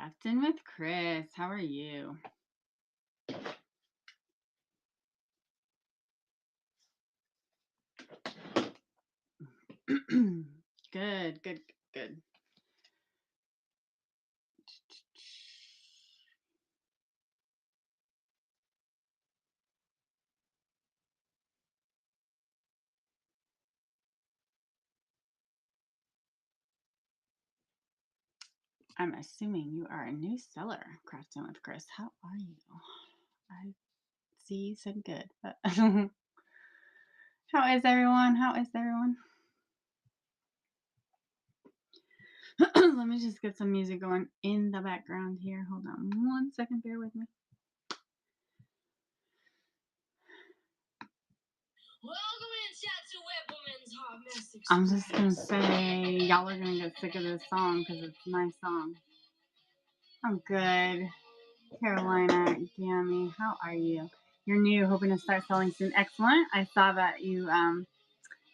Crafting with Chris. How are you? Good, good, good. I'm assuming you are a new seller, Crafting with Chris. How are you? I see you said good, but how is everyone? How is everyone? Let me just get some music going in the background here. Hold on 1 second. Bear with me. I'm just gonna say y'all are gonna get sick of this song because it's my song. I'm good. Carolina Gammy, how are you? You're new, hoping to start selling soon. Excellent. I saw that you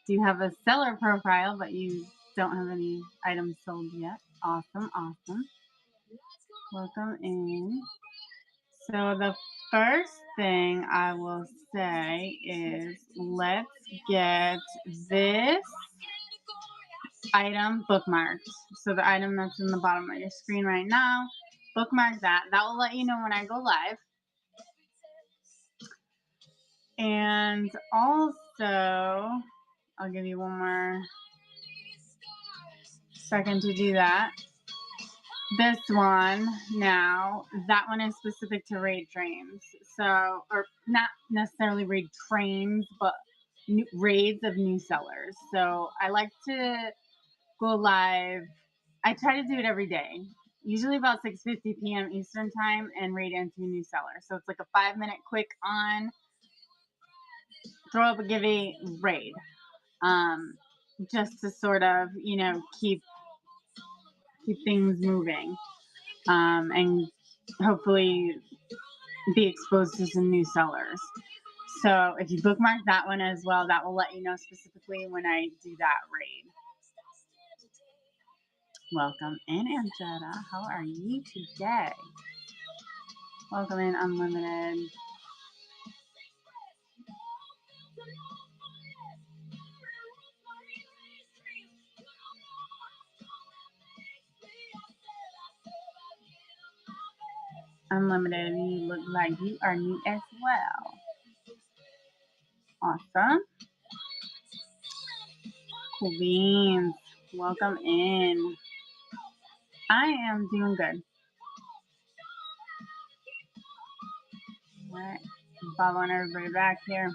do have a seller profile, but you don't have any items sold yet. Awesome, awesome. Welcome in. So the first thing I will say is let's get this item bookmarked. So the item that's in the bottom of your screen right now, bookmark that. That will let you know when I go live. And also, I'll give you one more second to do that. This one now, that one is specific to raid trains. So, or not necessarily raid trains, but raids of new sellers. So I like to go live. I try to do it every day, usually about 6:50 p.m. Eastern time, and raid into a new seller. So it's like a 5-minute quick on, throw up a givey, raid. Just to sort of, keep things moving, and hopefully be exposed to some new sellers. So if you bookmark that one as well, that will let you know specifically when I do that raid. Welcome in, Angela. How are you today? Welcome in, Unlimited. Unlimited, you look like you are new as well. Awesome. Cool beans. Welcome in. I am doing good. All right. Following everybody back here.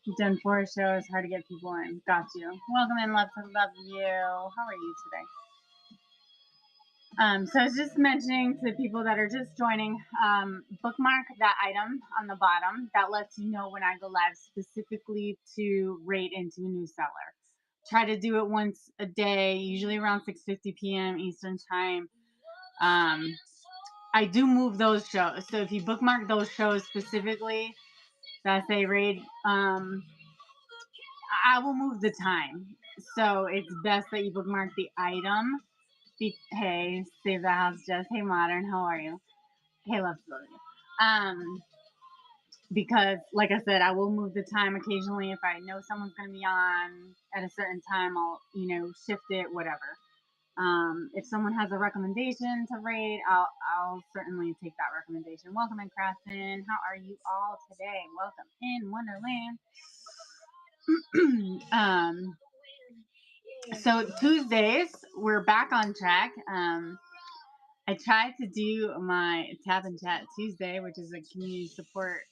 You've done 4 shows. Hard to get people in. Got you. Welcome in. Love to love you. How are you today? So I was just mentioning to the people that are just joining, bookmark that item on the bottom. That lets you know when I go live specifically to rate into a new seller. Try to do it once a day, usually around 6:50 p.m. Eastern time. I do move those shows. So if you bookmark those shows specifically that say raid, I will move the time. So it's best that you bookmark the item. Hey, Save the House, Jess. Hey, Modern. How are you? Hey, love to you. Because, like I said, I will move the time occasionally if I know someone's going to be on at a certain time. I'll, shift it, whatever. If someone has a recommendation to rate, I'll certainly take that recommendation. Welcome in, Crafton. How are you all today? Welcome in, Wonderland. So Tuesdays, we're back on track. I tried to do my Tap and Chat Tuesday, which is a community support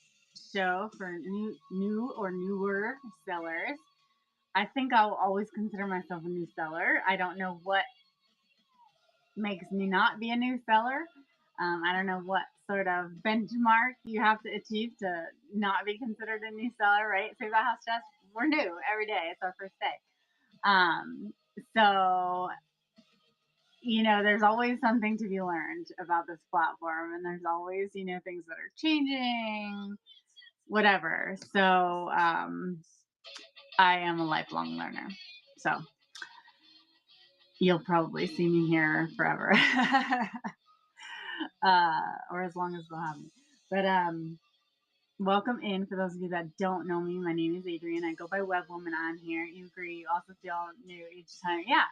show for new or newer sellers. I think I'll always consider myself a new seller. I don't know what makes me not be a new seller. I don't know what sort of benchmark you have to achieve to not be considered a new seller, right? Save that house, Jess. We're new every day. It's our first day. So there's always something to be learned about this platform, and there's always, things that are changing, whatever. So I am a lifelong learner. So you'll probably see me here forever. Or as long as they'll have me. But welcome in. For those of you that don't know me, my name is Adrienne. I go by Web Woman on here. You agree? You also feel new each time. Yeah.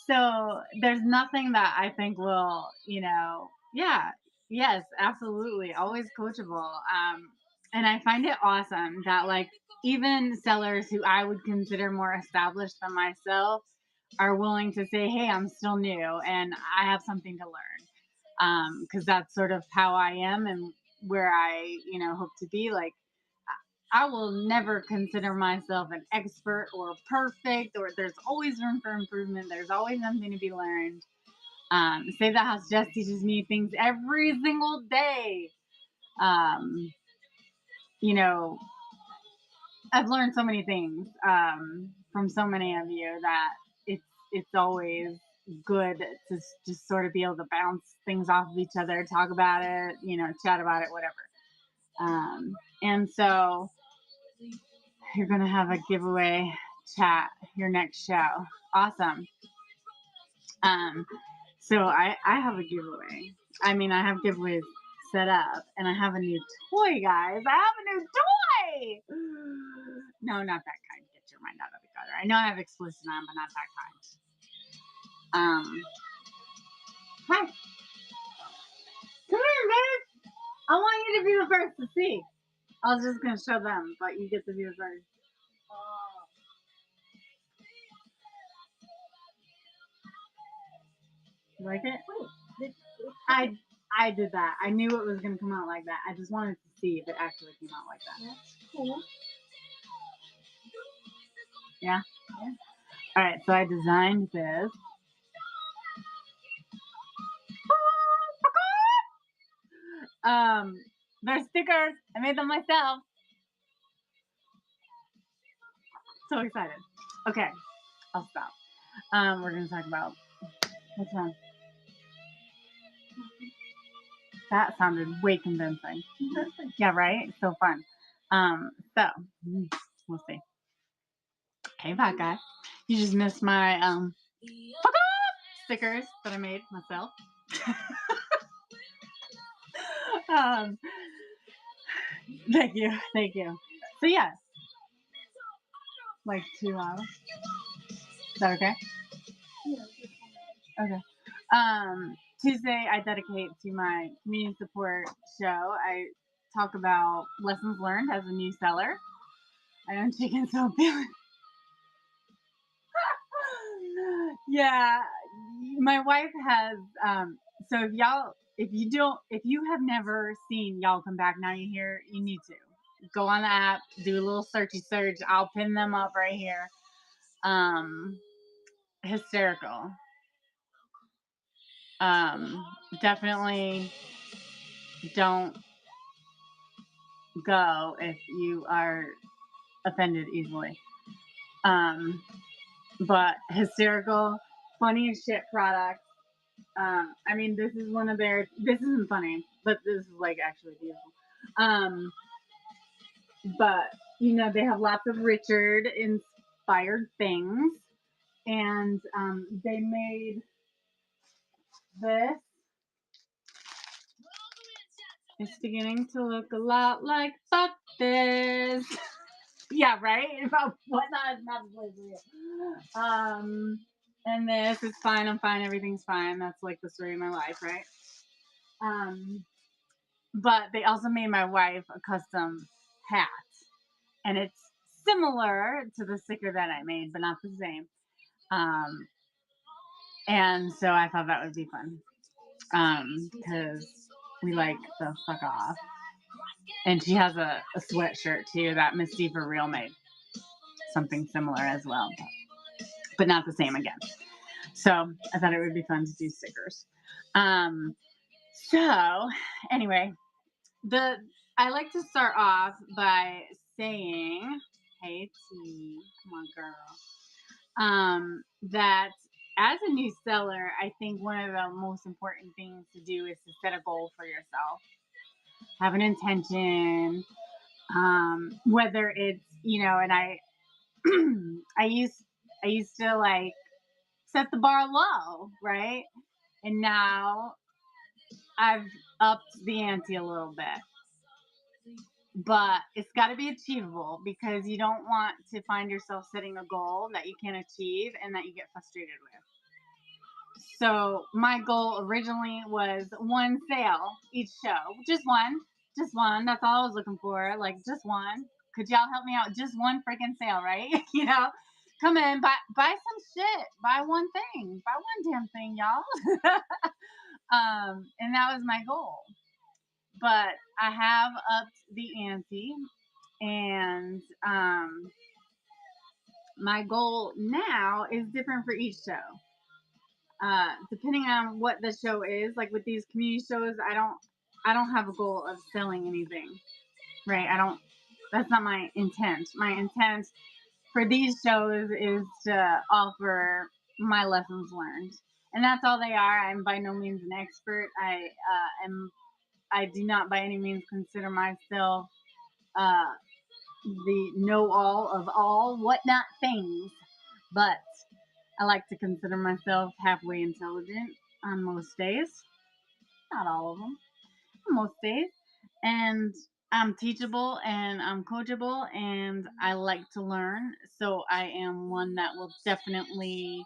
So there's nothing that I think will, yeah, yes, absolutely, always coachable. And I find it awesome that like even sellers who I would consider more established than myself are willing to say, "Hey, I'm still new and I have something to learn." Because that's sort of how I am and where I, hope to be. Like I will never consider myself an expert or perfect, or there's always room for improvement. There's always something to be learned. Save the House just teaches me things every single day. Um, you know, I've learned so many things from so many of you that it's always good to just sort of be able to bounce things off of each other, talk about it, chat about it, whatever. And so you're gonna have a giveaway chat your next show. Awesome. Um, so I have a giveaway. I mean, I have giveaways set up, and I have a new toy, guys. I have a new toy. No, not that kind. Get your mind out of the gutter. I know I have explicit on, but not that kind. Hi. Come here, babe. I want you to be the first to see. I was just gonna show them, but you get to be the first. You like it? I did that. I knew it was gonna come out like that. I just wanted to see if it actually came out like that. That's cool. Yeah. All right. So I designed this. They're stickers. I made them myself. So excited. Okay, I'll stop. We're gonna talk about what's wrong. That sounded way convincing. Yeah, right? So fun. So we'll see. Hey, bad guy. You just missed my stickers that I made myself. Thank you. So yeah, like 2 hours. Is that okay? Okay. Tuesday I dedicate to my community support show. I talk about lessons learned as a new seller. I own chicken, so I'm feeling. Yeah, my wife has. So if you have never seen Y'all Come Back Now You Hear, you need to go on the app, do a little searchy search. I'll pin them up right here. Hysterical. Definitely don't go if you are offended easily. But hysterical, funny as shit product. I mean, this is one of their. This isn't funny, but this is like actually beautiful. But they have lots of Richard inspired things, and they made this. It's beginning to look a lot like fuck this. Yeah, right? What not the place for you. And this is fine, I'm fine, everything's fine. That's like the story of my life, right? But they also made my wife a custom hat. And it's similar to the sticker that I made, but not the same. And so I thought that would be fun. Because we like the fuck off. And she has a sweatshirt too that Misty for Real made. Something similar as well, but not the same again. So I thought it would be fun to do stickers. So anyway, I like to start off by saying, "Hey T, come on, girl." That as a new seller, I think one of the most important things to do is to set a goal for yourself. Have an intention. Whether it's and I used to like set the bar low, right? And now I've upped the ante a little bit. But it's got to be achievable because you don't want to find yourself setting a goal that you can't achieve and that you get frustrated with. So my goal originally was one sale each show, just one. That's all I was looking for, like just one. Could y'all help me out? Just one freaking sale, right? Come in, buy some shit, buy one thing, buy one damn thing, y'all. And that was my goal. But I have upped the ante, and my goal now is different for each show. Depending on what the show is, like with these community shows, I don't have a goal of selling anything, right? That's not my intent. My intent for these shows is to offer my lessons learned, and that's all they are. I'm by no means an expert. I do not by any means consider myself the know-all of all whatnot things, but I like to consider myself halfway intelligent on most days. Not all of them, most days. And I'm teachable and I'm coachable and I like to learn. So I am one that will definitely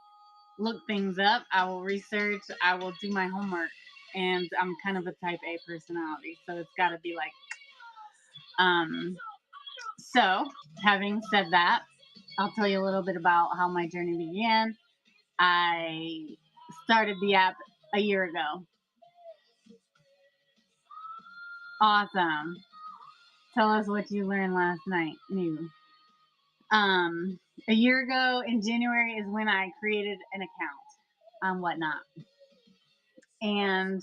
look things up. I will research. I will do my homework. And I'm kind of a type A personality. So it's got to be like, so having said that, I'll tell you a little bit about how my journey began. I started the app a year ago. Awesome. Tell us what you learned last night. New. A year ago in January is when I created an account on Whatnot. And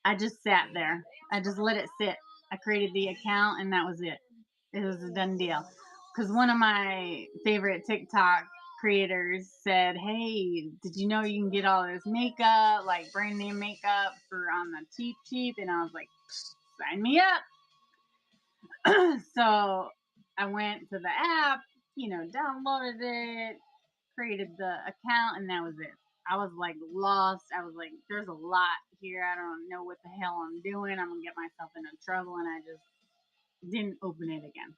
I just sat there. I just let it sit. I created the account and that was it. It was a done deal. Because one of my favorite TikTok creators said, "Hey, did you know you can get all this makeup, like brand name makeup for on the cheap?" And I was like, "Sign me up." So I went to the app, downloaded it, created the account, and that was it. I was like lost. I was like, there's a lot here. I don't know what the hell I'm doing. I'm gonna get myself into trouble, and I just didn't open it again.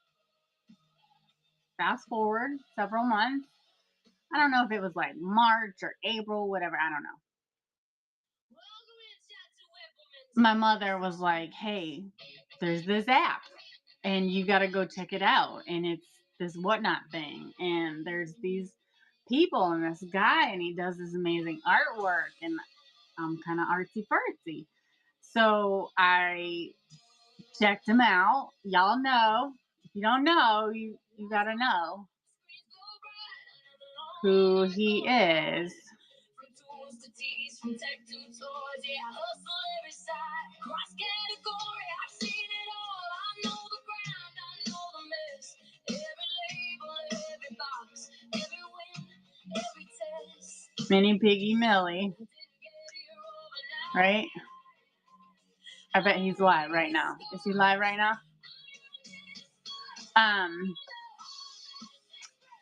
Fast forward several months. I don't know if it was like March or April, whatever. I don't know. My mother was like, "Hey, there's this app and you got to go check it out. And it's this Whatnot thing. And there's these people and this guy and he does this amazing artwork and I'm kind of artsy fartsy." So I checked him out. Y'all know. If you don't know, you got to know who he is. Mini Piggy Millie. Right? I bet he's live right now. Is he live right now?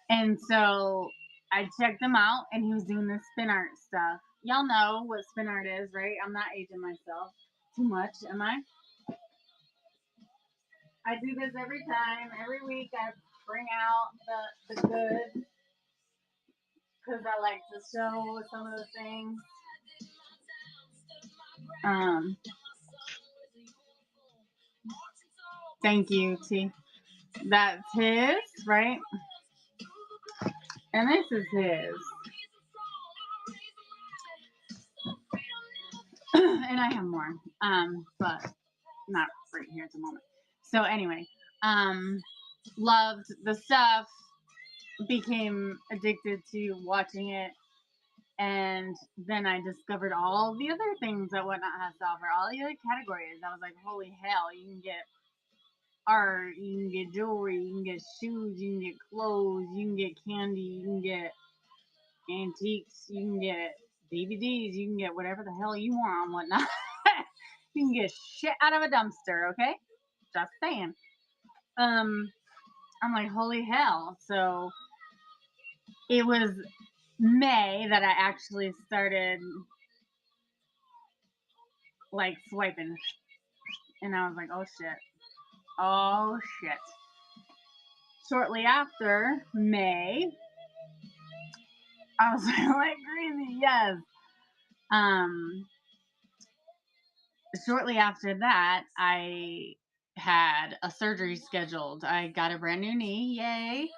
And so I checked him out and he was doing this spin art stuff. Y'all know what spin art is, right? I'm not aging myself too much, am I? I do this every time. Every week I bring out the good because I like to show some of the things. Thank you, T. That's his, right? And this is his. And I have more, but not right here at the moment. So anyway, loved the stuff, became addicted to watching it, and then I discovered all the other things that Whatnot has to offer, all the other categories. I was like, holy hell, you can get art, you can get jewelry, you can get shoes, you can get clothes, you can get candy, you can get antiques, you can get DVDs, you can get whatever the hell you want on Whatnot. You can get shit out of a dumpster, okay? Just saying. I'm like, holy hell. So it was May that I actually started like swiping, and I was like, oh shit, oh shit. Shortly after May, I was like crazy, yes. Um, Shortly after that, I had a surgery scheduled. I got a brand new knee, yay!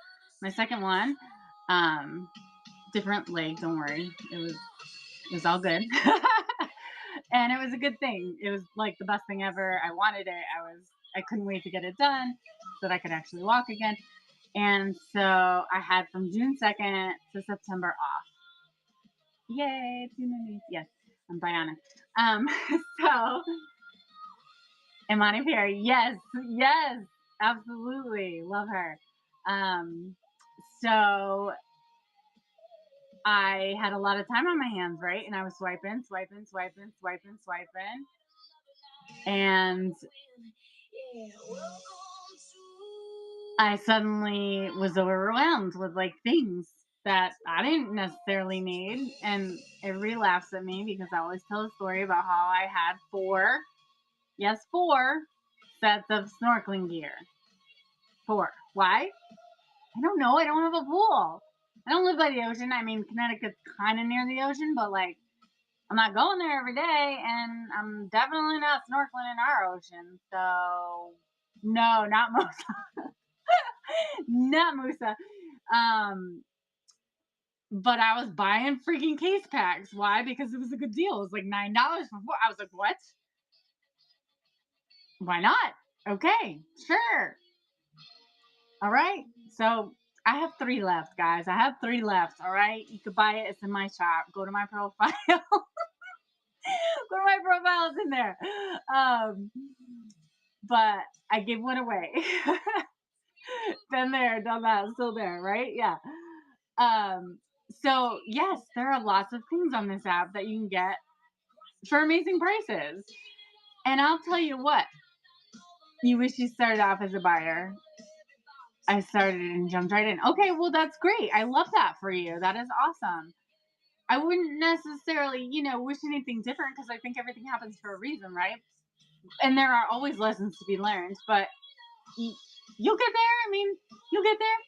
My second one. Um, Different leg, don't worry. It was all good. And it was a good thing. It was like the best thing ever. I wanted it. I couldn't wait to get it done so that I could actually walk again. And so I had from June 2nd to September off. Yay, two new knees. Yes, I'm bionic. Um, so Imani Perry, yes, yes, absolutely. Love her. Um, so I had a lot of time on my hands, right? And I was swiping, swiping, swiping, swiping, swiping. And I suddenly was overwhelmed with like things that I didn't necessarily need. And it relapsed at me because I always tell a story about how I had four sets of snorkeling gear. Four. Why? I don't know. I don't have a pool. I don't live by the ocean. I mean, Connecticut's kind of near the ocean, but like, I'm not going there every day, and I'm definitely not snorkeling in our ocean. So, no, not Musa. Not Musa. But I was buying freaking case packs. Why? Because it was a good deal. It was like $9 for four. I was like, what? Why not? Okay, sure. All right. So I have three left, guys. I have three left. All right. You could buy it. It's in my shop. Go to my profile. Go to my profile. It's in there. But I give one away. Been there, done that, still there, right? Yeah. So yes, there are lots of things on this app that you can get for amazing prices. And I'll tell you what, you wish you started off as a buyer. I started and jumped right in. Okay, well that's great. I love that for you. That is awesome. I wouldn't necessarily, wish anything different because I think everything happens for a reason, right? And there are always lessons to be learned, but you'll get there. I mean, you'll get there.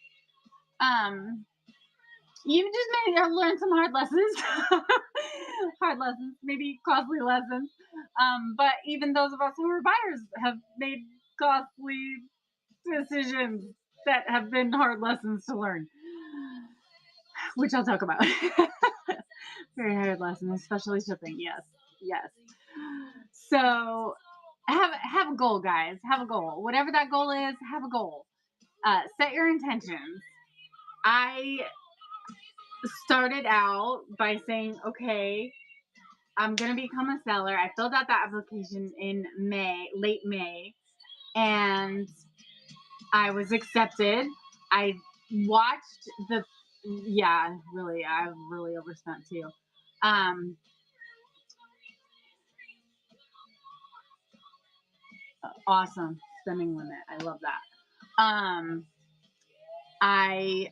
You just may learn some hard lessons, hard lessons, maybe costly lessons. But even those of us who are buyers have made costly decisions that have been hard lessons to learn, which I'll talk about. Very hard lesson, especially shipping. Yes, yes. So have a goal, guys. Have a goal. Whatever that goal is, have a goal. Set your intentions. I started out by saying, okay, I'm gonna become a seller. I filled out that application in late May, and I was accepted. I watched yeah, really, I really overspent too. Awesome spending limit. I love that. I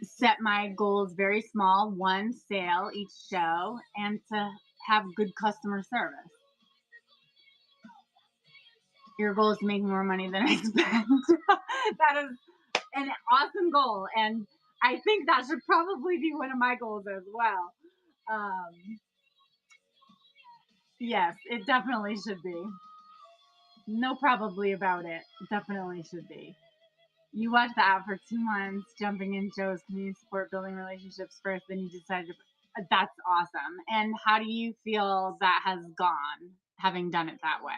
set my goals very small, one sale each show, and to have good customer service. Your goal is to make more money than I spend. That is an awesome goal, and I think that should probably be one of my goals as well. Yes, it definitely should be. No probably about it. Definitely should be. You watched the app for 2 months, jumping in shows, community support, building relationships first, then you decided to. That's awesome. And how do you feel that has gone, having done it that way?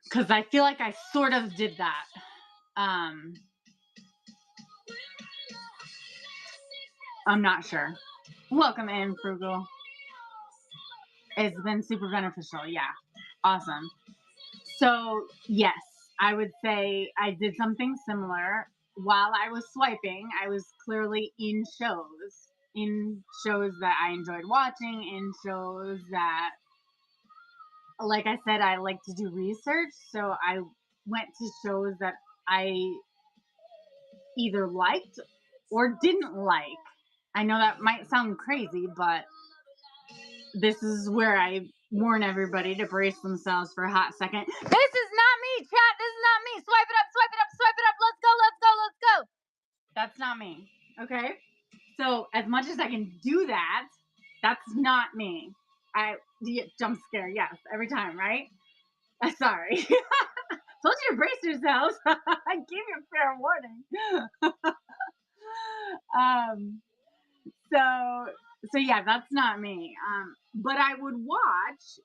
Because I feel like I sort of did that. I'm not sure. Welcome in, Frugal. It's been super beneficial. Yeah. Awesome. So, yes, I would say I did something similar. While I was swiping, I was clearly in shows that I enjoyed watching, in shows that, like I said, I like to do research. So I went to shows that I either liked or didn't like. I know that might sound crazy, but this is where I warn everybody to brace themselves for a hot second. This is not me, chat. This is not me. Swipe it up, swipe it up, swipe it up. Let's go, let's go, let's go. That's not me. Okay? So as much as I can do that, that's not me. I jump scare, yes, every time, right? Sorry. Told you to brace yourselves. I gave you a fair warning. um, so yeah, that's not me. But I would watch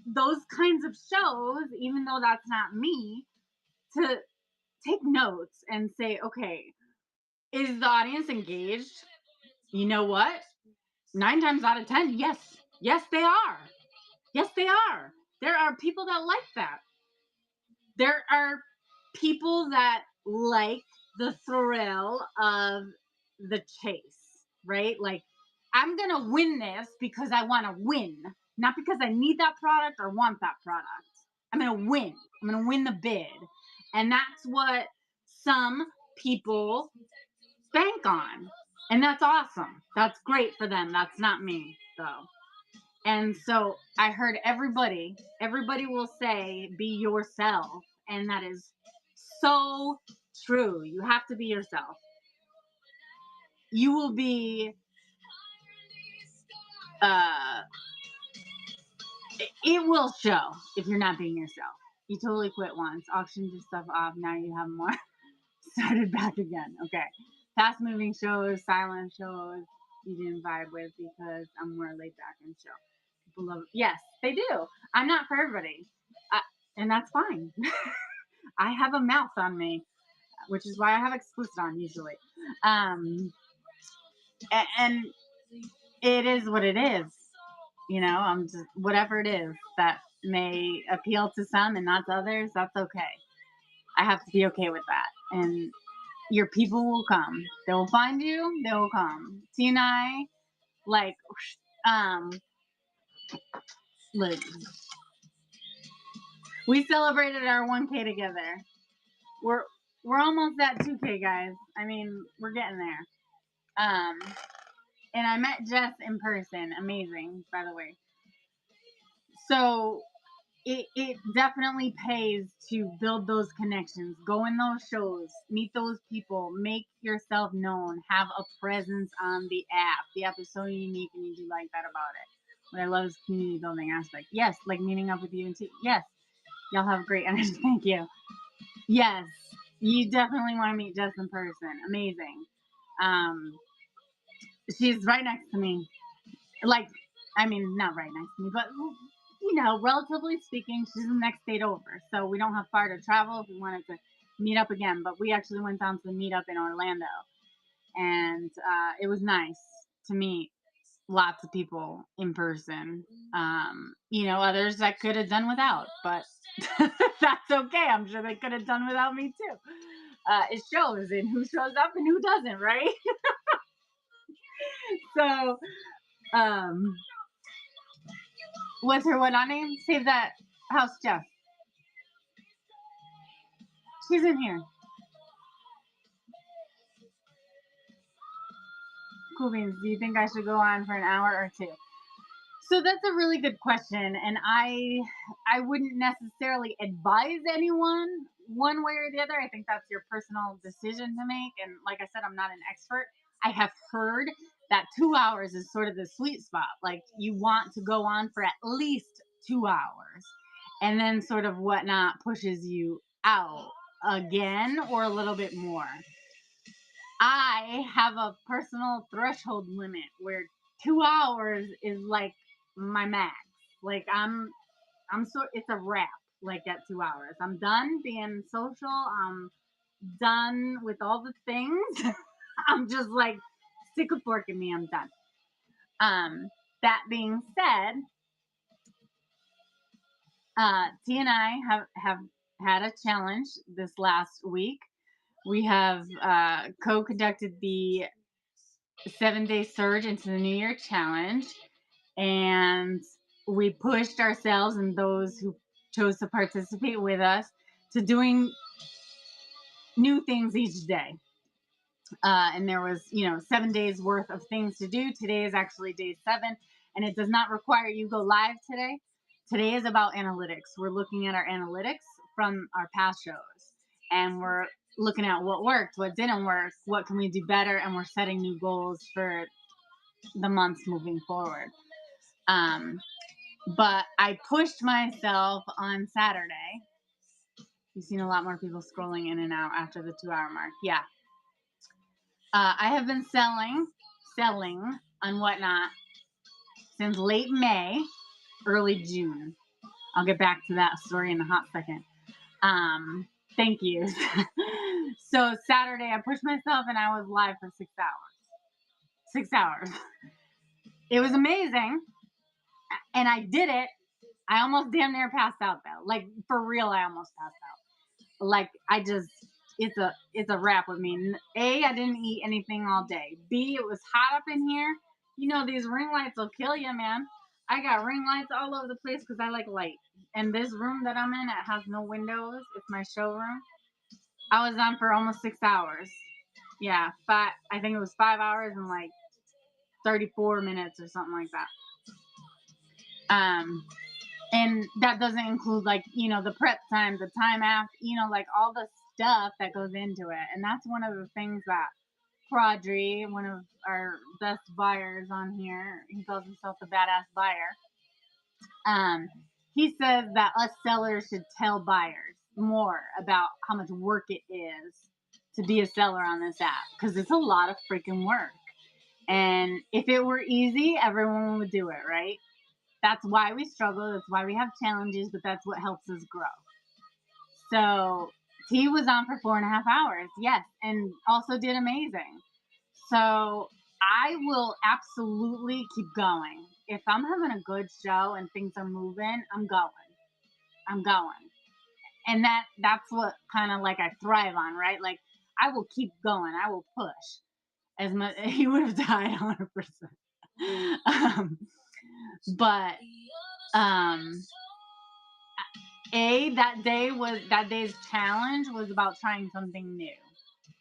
those kinds of shows, even though that's not me, to take notes and say, okay, is the audience engaged? You know what? 9 times out of 10, yes. Yes, they are. Yes, they are. There are people that like that. There are people that like the thrill of the chase, right? Like, I'm going to win this because I want to win, not because I need that product or want that product. I'm going to win. I'm going to win the bid. And that's what some people bank on. And that's awesome. That's great for them. That's not me, though. And so I heard everybody will say, be yourself. And that is so true. You have to be yourself. You will be, it will show if you're not being yourself. You totally quit once, auctioned your stuff off. Now you have more. Started back again. Okay. Fast moving shows, silent shows, you didn't vibe with because I'm more laid back and chill. People love it. Yes, they do. I'm not for everybody. And that's fine. I have a mouth on me, which is why I have explicit on usually. And it is what it is. You know, I'm just whatever it is that may appeal to some and not to others. That's okay. I have to be okay with that. And your people will come. They will find you. They will come. T and I, like, look, we celebrated our 1K together. We're almost at 2K, guys. I mean, we're getting there. And I met Jess in person. Amazing, by the way. So it definitely pays to build those connections, go in those shows, meet those people, make yourself known, have a presence on the app. The app is so unique, and you do like that about it. What I love is community building aspect. Yes, like meeting up with you and yes, y'all have great energy. Thank you. Yes, you definitely want to meet Jess in person. Amazing. She's right next to me. Like, I mean, not right next to me, but you know, relatively speaking, she's the next state over. So we don't have far to travel if we wanted to meet up again. But we actually went down to the meetup in Orlando, and it was nice to meet lots of people in person. You know, others I could have done without, but that's okay. I'm sure they could have done without me too. It shows in who shows up and who doesn't, right? So, what's her what on name? Save that house, Jeff. She's in here. Cool beans. Do you think I should go on for an hour or two? So that's a really good question, and I wouldn't necessarily advise anyone one way or the other. I think that's your personal decision to make. And like I said, I'm not an expert. I have heard that 2 hours is sort of the sweet spot. Like, you want to go on for at least 2 hours, and then sort of whatnot pushes you out again or a little bbit more. I have a personal threshold limit where 2 hours is like my max. Like, I'm so it's a wrap. Like, at 2 hours, I'm done being social. I'm done with all the things. I'm just like, stick a fork in me. I'm done. That being said, T and I have had a challenge this last week. We have co-conducted the 7-day surge into the New Year challenge, and we pushed ourselves and those who chose to participate with us to doing new things each day. And there was, 7 days worth of things to do. Today is actually day 7, and it does not require you go live today. Today is about analytics. We're looking at our analytics from our past shows, and we're looking at what worked, what didn't work, what can we do better, and we're setting new goals for the months moving forward. But I pushed myself on Saturday. You've seen a lot more people scrolling in and out after the 2-hour mark. Yeah. I have been selling on Whatnot since late May, early June. I'll get back to that story in a hot second. Thank you. So Saturday, I pushed myself and I was live for 6 hours. 6 hours. It was amazing. And I did it. I almost damn near passed out though. Like for real, I almost passed out. Like it's a wrap with me. A, I didn't eat anything all day. B, it was hot up in here. These ring lights will kill you, man. I got ring lights all over the place because I like light. And this room that I'm in, it has no windows. It's my showroom. I was on for almost 6 hours. Yeah, I think it was 5 hours and like 34 minutes or something like that. And that doesn't include the prep time, the time after, like all the stuff that goes into it. And that's one of the things that Prodry, one of our best buyers on here, he calls himself the badass buyer. He says that us sellers should tell buyers more about how much work it is to be a seller on this app, because it's a lot of freaking work. And if it were easy, everyone would do it, right? That's why we struggle. That's why we have challenges, but that's what helps us grow. So T was on for 4.5 hours. Yes. And also did amazing. So I will absolutely keep going. If I'm having a good show and things are moving, I'm going. And that's what kind of like I thrive on, right? Like I will keep going. I will push as much. He would have died 100%. But that day's challenge was about trying something new,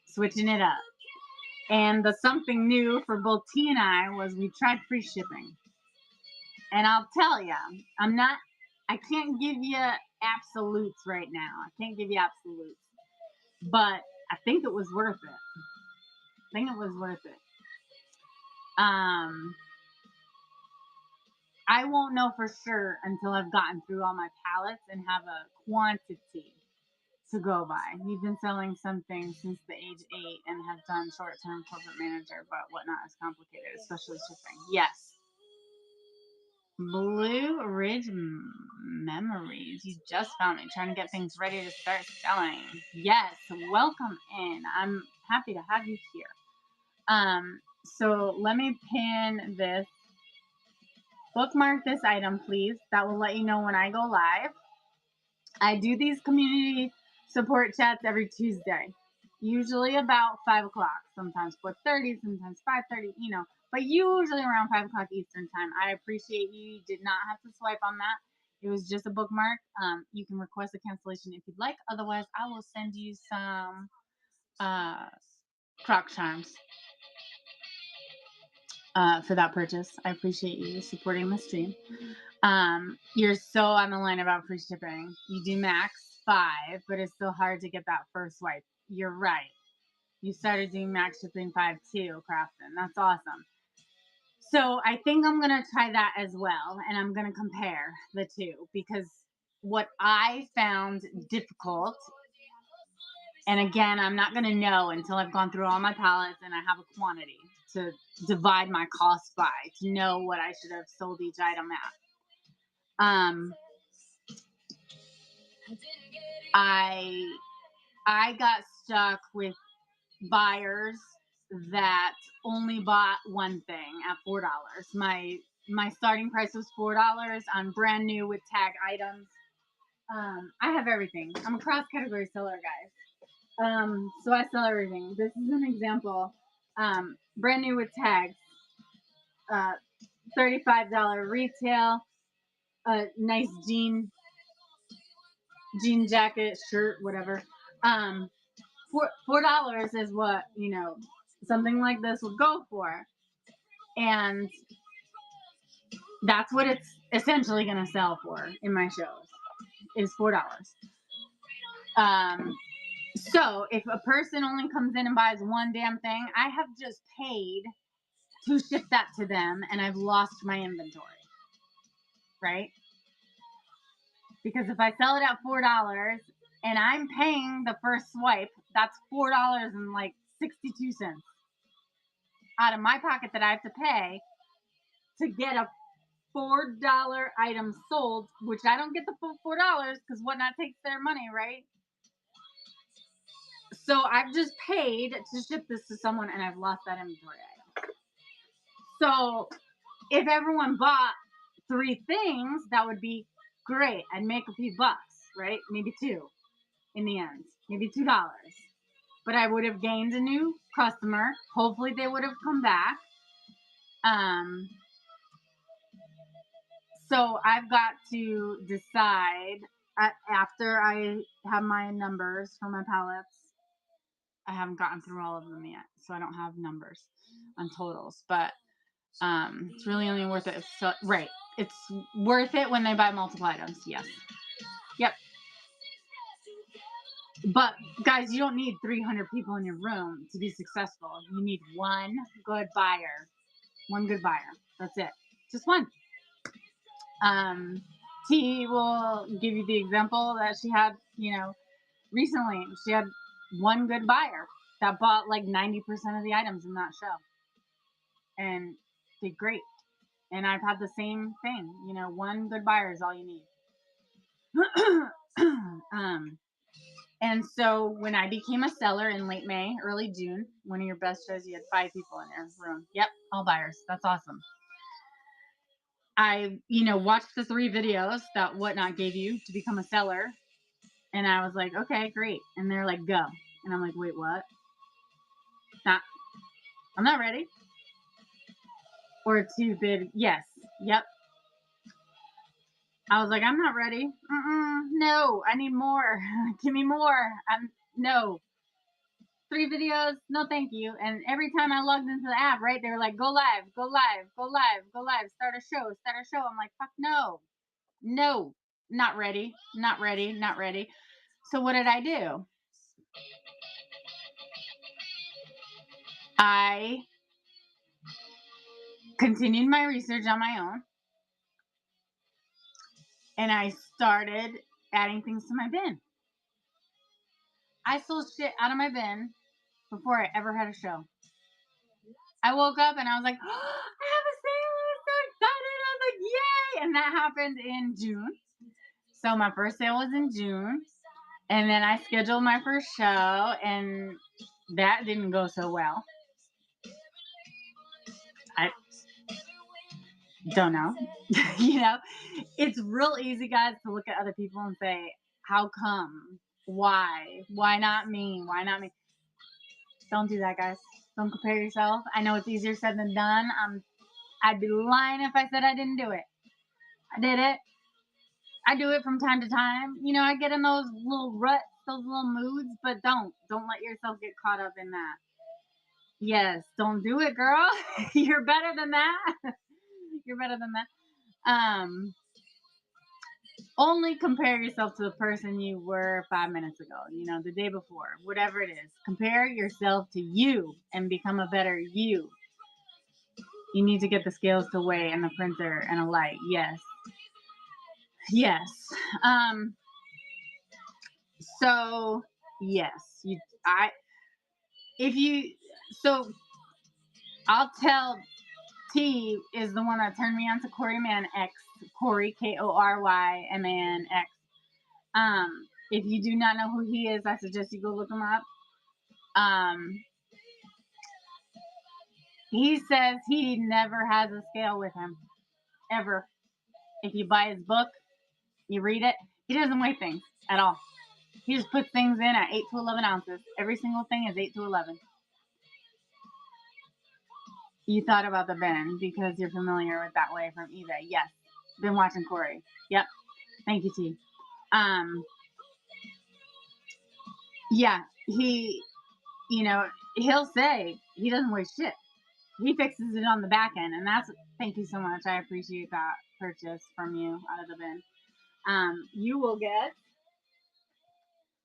switching it up. And the something new for both T and I was we tried free shipping. And I'll tell you, I can't give you absolutes right now. I can't give you absolutes. But I think it was worth it. I won't know for sure until I've gotten through all my pallets and have a quantity to go by. We've been selling something since the age 8 and have done short-term corporate manager, but Whatnot is complicated, especially shipping. Yes. Blue Ridge Memories. You just found me trying to get things ready to start selling. Yes, welcome in. I'm happy to have you here. So let me pin this. Bookmark this item, please. That will let you know when I go live. I do these community support chats every Tuesday, usually about 5 o'clock, sometimes 4:30, sometimes 5:30, but usually around 5 o'clock Eastern time. I appreciate you did not have to swipe on that. It was just a bookmark. You can request a cancellation if you'd like. Otherwise, I will send you some Croc Charms for that purchase. I appreciate you supporting the stream. You're so on the line about free shipping. You do max 5, but it's still hard to get that first swipe. You're right. You started doing max shipping 5 too, Crafton. That's awesome. So I think I'm going to try that as well. And I'm going to compare the two, because what I found difficult, and again, I'm not going to know until I've gone through all my pallets and I have a quantity to divide my cost by, to know what I should have sold each item at. I got stuck with buyers that only bought one thing at $4. My starting price was $4 on brand new with tag items. I have everything. I'm a cross category seller, guys. So I sell everything. This is an example. Brand new with tags. $35 retail. Nice jean jacket, shirt, whatever. $4 is what, something like this would go for. And that's what it's essentially going to sell for in my shows is $4. So if a person only comes in and buys one damn thing, I have just paid to ship that to them and I've lost my inventory, right? Because if I sell it at $4 and I'm paying the first swipe, that's $4.62 out of my pocket that I have to pay to get a $4 item sold, which I don't get the full $4 because Whatnot takes their money, right? So I've just paid to ship this to someone and I've lost that inventory item. So if everyone bought 3 things, that would be great. I'd make a few bucks, right? Maybe 2 in the end, maybe $2. But I would have gained a new customer. Hopefully they would have come back. So I've got to decide after I have my numbers for my pallets. I haven't gotten through all of them yet, so I don't have numbers on totals. But it's really only worth it. So, right. It's worth it when they buy multiple items. Yes. Yep. But guys, you don't need 300 people in your room to be successful. You need one good buyer. One good buyer. That's it. Just one. T will give you the example that she had, recently. She had one good buyer that bought like 90% of the items in that show and did great. And I've had the same thing, one good buyer is all you need. And so when I became a seller in late May, early June, one of your best shows, you had 5 people in your room. Yep, all buyers. That's awesome. I, watched the 3 videos that Whatnot gave you to become a seller. And I was like, okay, great. And they're like, go. And I'm like, wait, what? I'm not ready. Or 2 bid, yes. Yep. I was like, I'm not ready. No, I need more. Give me more. No. 3 videos, no thank you. And every time I logged into the app, right, they were like, go live, go live, go live, go live, start a show, start a show. I'm like, fuck no. No, not ready, not ready, not ready. So what did I do? I continued my research on my own. And I started adding things to my bin. I sold shit out of my bin before I ever had a show. I woke up and I was like, oh, I have a sale. I'm so excited. I was like, yay. And that happened in June. So my first sale was in June. And then I scheduled my first show. And that didn't go so well. I don't know. It's real easy, guys, to look at other people and say, how come? Why? Why not me? Why not me? Don't do that, guys. Don't compare yourself. I know it's easier said than done. I'd be lying if I said I didn't do it. I did it. I do it from time to time. I get in those little ruts, those little moods, but don't let yourself get caught up in that. Yes, don't do it, girl. You're better than that. You're better than that. Only compare yourself to the person you were 5 minutes ago, the day before, whatever it is. Compare yourself to you and become a better you. You need to get the scales to weigh and the printer and a light. Yes. Yes. So yes, I'll tell T is the one that turned me on to Corey Man X, Corey, KoryManX. If you do not know who he is, I suggest you go look him up. He says he never has a scale with him, ever. If you buy his book, you read it, he doesn't weigh things at all. He just puts things in at 8 to 11 ounces. Every single thing is 8 to 11. You thought about the bin because you're familiar with that way from eBay. Yes. Been watching Corey. Yep. Thank you, T. Yeah, he, he'll say he doesn't waste shit. He fixes it on the back end, and that's thank you so much. I appreciate that purchase from you out of the bin. You will get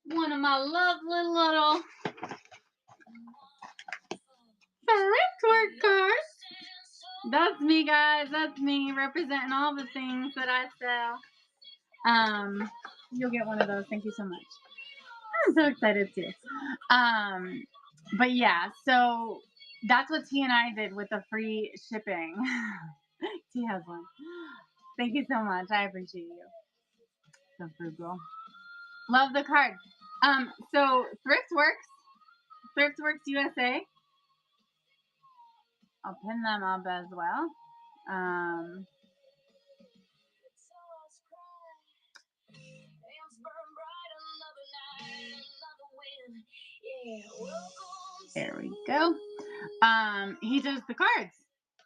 one of my lovely little Thriftwork cards. That's me, guys. That's me representing all the things that I sell. You'll get one of those. Thank you so much. I'm so excited too. But yeah, so that's what T and I did with the free shipping. T has one. Thank you so much. I appreciate you. So frugal. Love the card. So Thriftworks USA. I'll pin them up as well. There we go. He does the cards.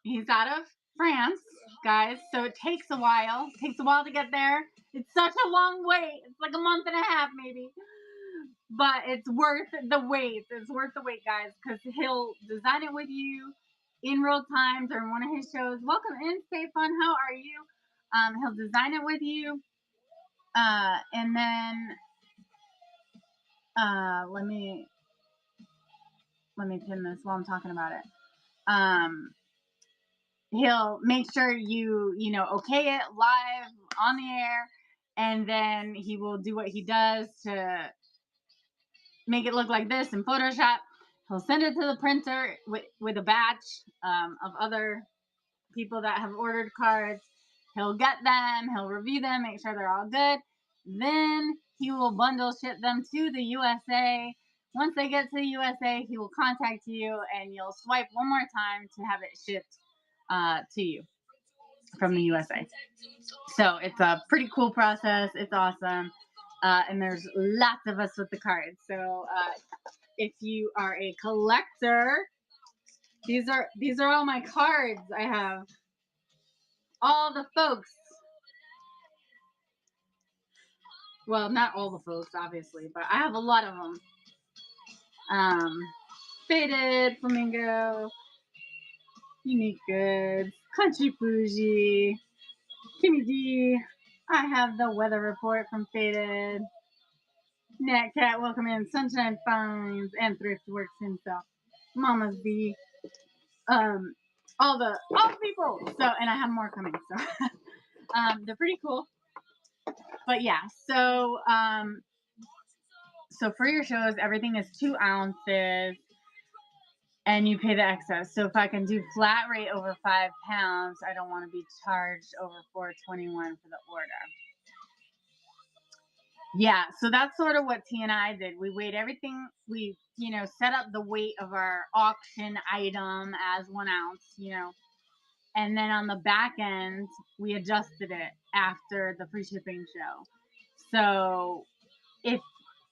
He's out of France, guys, so it takes a while. It takes a while to get there. It's such a long wait. It's like a month and a half, maybe. But it's worth the wait. It's worth the wait, guys, because he'll design it with you in real time during one of his shows. Welcome in, Stay Fun. How are you? He'll design it with you. And then let me pin this while I'm talking about it. He'll make sure you okay it live on the air, and then he will do what he does to make it look like this in Photoshop. He'll send it to the printer with a batch of other people that have ordered cards. He'll get them, he'll review them, make sure they're all good. Then he will bundle ship them to the USA. Once they get to the USA, he will contact you, and you'll swipe one more time to have it shipped to you from the USA. So it's a pretty cool process. It's awesome. And there's lots of us with the cards. So if you are a collector, these are all my cards I have. All the folks. Well, not all the folks, obviously, but I have a lot of them. Faded, Flamingo, Unique Goods, Country Bougie, Kimmy D. I have the weather report from Faded. Nat Cat, welcome in. Sunshine Finds and Thriftworks himself. Mama's B. All the people. So, and I have more coming. So, they're pretty cool. But yeah, so for your shows, everything is 2 ounces, and you pay the excess. So if I can do flat rate over 5 pounds, I don't want to be charged over $4.21 for the order. Yeah, so that's sort of what T and I did. We weighed everything. We, set up the weight of our auction item as 1 ounce, and then on the back end, we adjusted it after the free shipping show. So if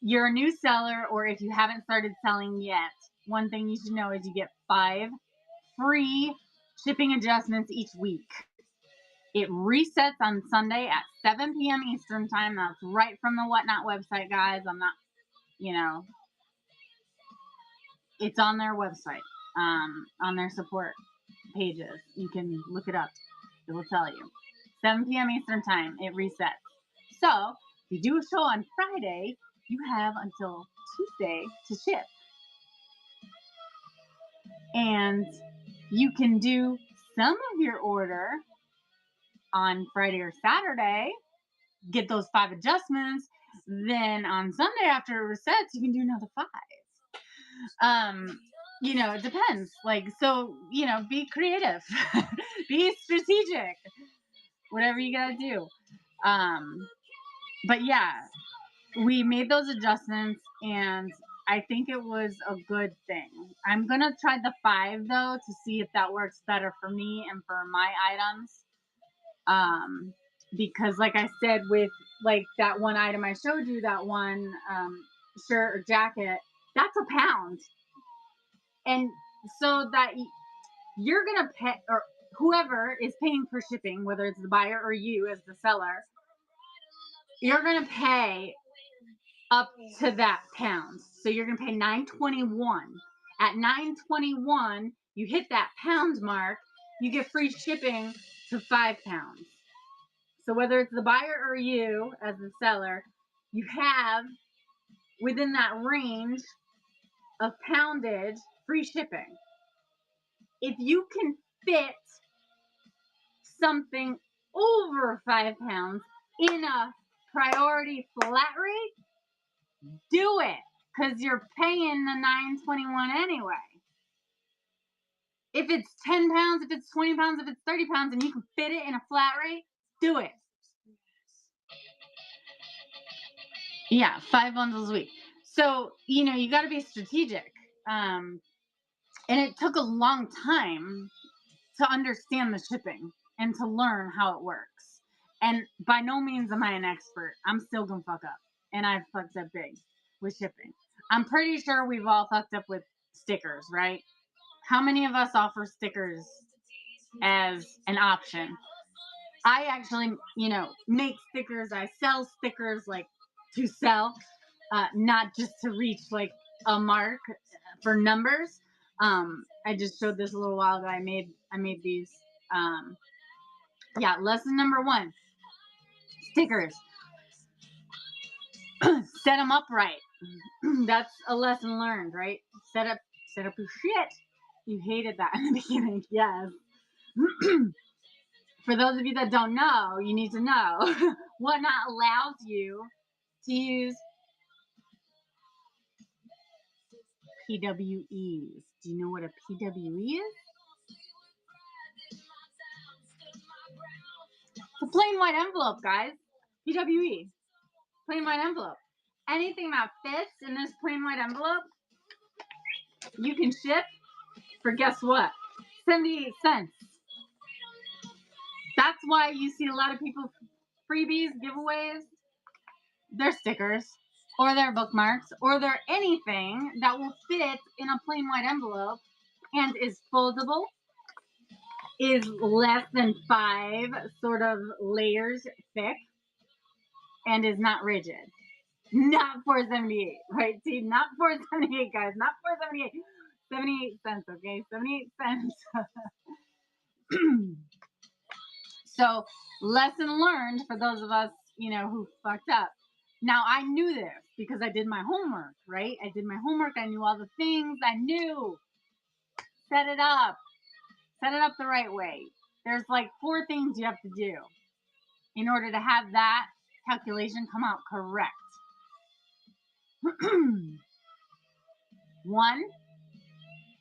you're a new seller, or if you haven't started selling yet, one thing you should know is you get 5 free shipping adjustments each week. It resets on Sunday at 7 p.m. Eastern time. That's right from the Whatnot website, guys. I'm not, it's on their website, on their support pages. You can look it up. It will tell you. 7 p.m. Eastern time, it resets. So if you do a show on Friday, you have until Tuesday to ship. And you can do some of your order on Friday or Saturday, get those 5 adjustments. Then on Sunday after it resets, you can do another 5. It depends. Be creative, be strategic, whatever you gotta do. But yeah, we made those adjustments, and I think it was a good thing. I'm gonna try the 5 though to see if that works better for me and for my items. Because like I said, with that one item I showed you, that one shirt or jacket, that's a pound. And so that you're gonna pay, or whoever is paying for shipping, whether it's the buyer or you as the seller, you're gonna pay up to that pound. So you're gonna pay $9.21, At $9.21, you hit that pound mark, you get free shipping to 5 pounds. So whether it's the buyer or you as the seller, you have within that range of poundage free shipping. If you can fit something over 5 pounds in a priority flat rate, do it, because you're paying the $9.21 anyway. If it's 10 pounds, if it's 20 pounds, if it's 30 pounds, and you can fit it in a flat rate, do it. Yeah, 5 bundles a week. So, you got to be strategic. And it took a long time to understand the shipping and to learn how it works. And by no means am I an expert. I'm still going to fuck up. And I've fucked up big with shipping. I'm pretty sure we've all fucked up with stickers, right? How many of us offer stickers as an option? I actually, make stickers. I sell stickers like to sell, not just to reach like a mark for numbers. I just showed this a little while ago. I made these. Lesson number 1: stickers. Set them up right. That's a lesson learned, right? Set up your shit. You hated that in the beginning, yes. For those of you that don't know, you need to know Whatnot allows you to use PWEs. Do you know what a PWE is? It's a plain white envelope, guys. PWE. Plain white envelope. Anything that fits in this plain white envelope, you can ship for guess what? 78 cents. That's why you see a lot of people freebies, giveaways. They're stickers, or they're bookmarks, or they're anything that will fit in a plain white envelope and is foldable, is less than 5 sort of layers thick, and is not rigid. Not $4.78, right? See, not $4.78, guys. Not $4.78. 78 cents, okay? 78 cents. So, lesson learned for those of us, who fucked up. Now, I knew this because I did my homework, right? I did my homework. I knew all the things. I knew. Set it up. Set it up the right way. There's like 4 things you have to do in order to have that calculation come out correct. 1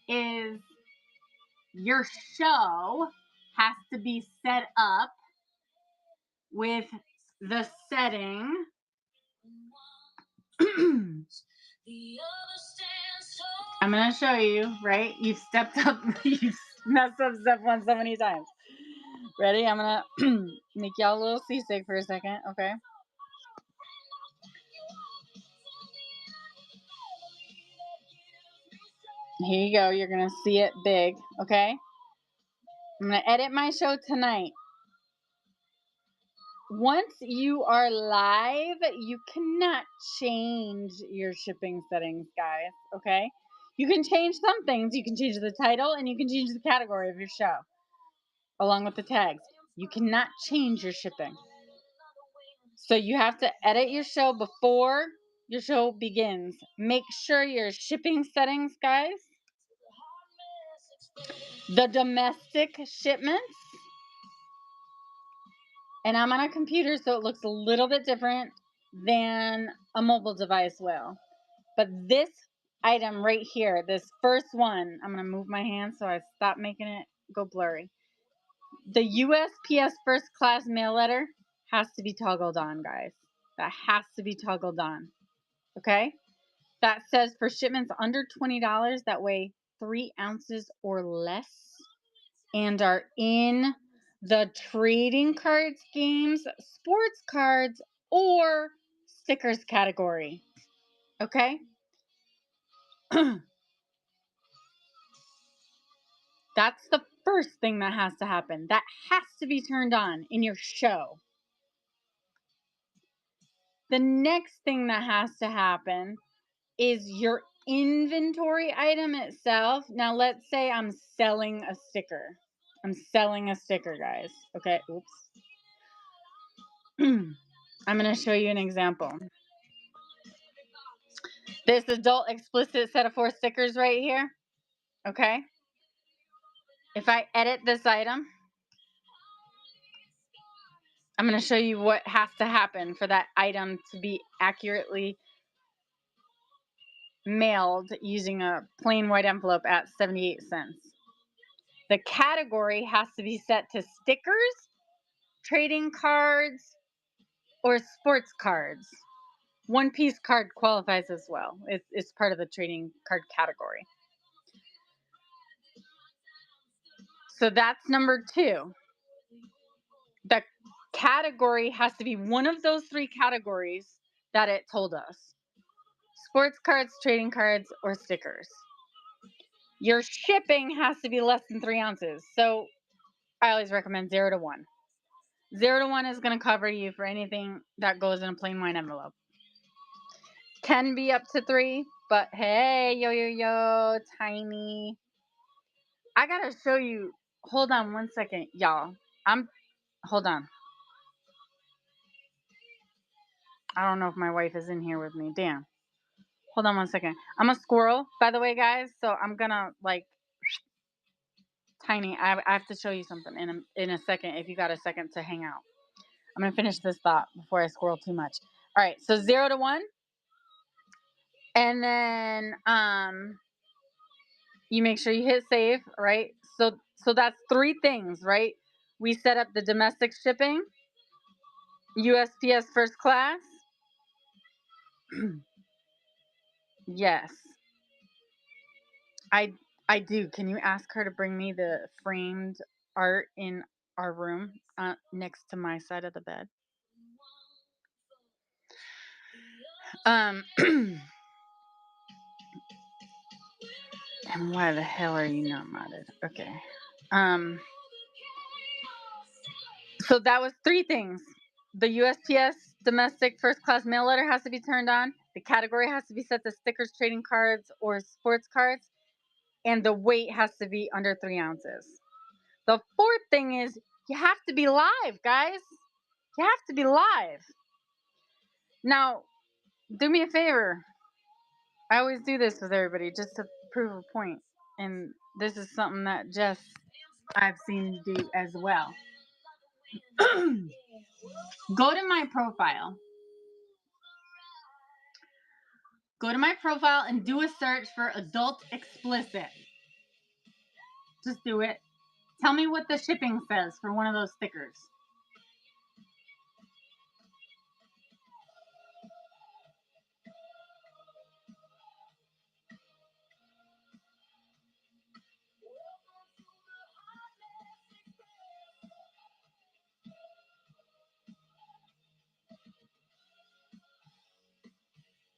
is your show has to be set up with the setting. I'm going to show you, right? You've stepped up. You've messed up step 1 so many times. Ready? I'm going to make y'all a little seasick for a second, okay? Here you go. You're going to see it big, okay? I'm going to edit my show tonight. Once you are live, you cannot change your shipping settings, guys, okay? You can change some things. You can change the title and you can change the category of your show along with the tags. You cannot change your shipping. So you have to edit your show before your show begins. Make sure your shipping settings, guys, the domestic shipments, and I'm on a computer, so it looks a little bit different than a mobile device will. But this item right here, this first one, I'm going to move my hand so I stop making it go blurry. The USPS first class mail letter has to be toggled on, guys. That has to be toggled on. Okay? That says for shipments under $20 that weigh 3 ounces or less and are in the trading cards, games, sports cards, or stickers category. Okay? That's the first thing that has to happen. That has to be turned on in your show. The next thing that has to happen is your inventory item itself, now let's say I'm selling a sticker. I'm selling a sticker, guys. Okay, oops. I'm going to show you an example. This adult explicit set of 4 stickers right here. Okay. If I edit this item, I'm going to show you what has to happen for that item to be accurately mailed using a plain white envelope at 78 cents. The category has to be set to stickers, trading cards, or sports cards. One piece card qualifies as well. It's part of the trading card category. So that's number 2. The category has to be one of those 3 categories that it told us. Sports cards, trading cards, or stickers. Your shipping has to be less than 3 ounces. So I always recommend 0 to 1. 0 to 1 is going to cover you for anything that goes in a plain white envelope. Can be up to 3, but hey, yo, tiny. I got to show you. Hold on one second, y'all. Hold on. I don't know if my wife is in here with me. Damn. Hold on one second. I'm a squirrel, by the way, guys. So I'm going to, like, tiny. I have to show you something in a second if you got a second to hang out. I'm going to finish this thought before I squirrel too much. All right. So 0 to 1. And then you make sure you hit save, right? So that's 3 things, right? We set up the domestic shipping, USPS first class. Yes. I do. Can you ask her to bring me the framed art in our room next to my side of the bed? And why the hell are you not modded? Okay. So that was 3 things. The USPS domestic first class mail letter has to be turned on. The category has to be set to stickers, trading cards, or sports cards. And the weight has to be under 3 ounces. The 4th thing is you have to be live, guys. You have to be live. Now, do me a favor. I always do this with everybody just to prove a point. And this is something that Jess I've seen do as well. Go to my profile. Go to my profile and do a search for adult explicit. Just do it. Tell me what the shipping says for one of those stickers.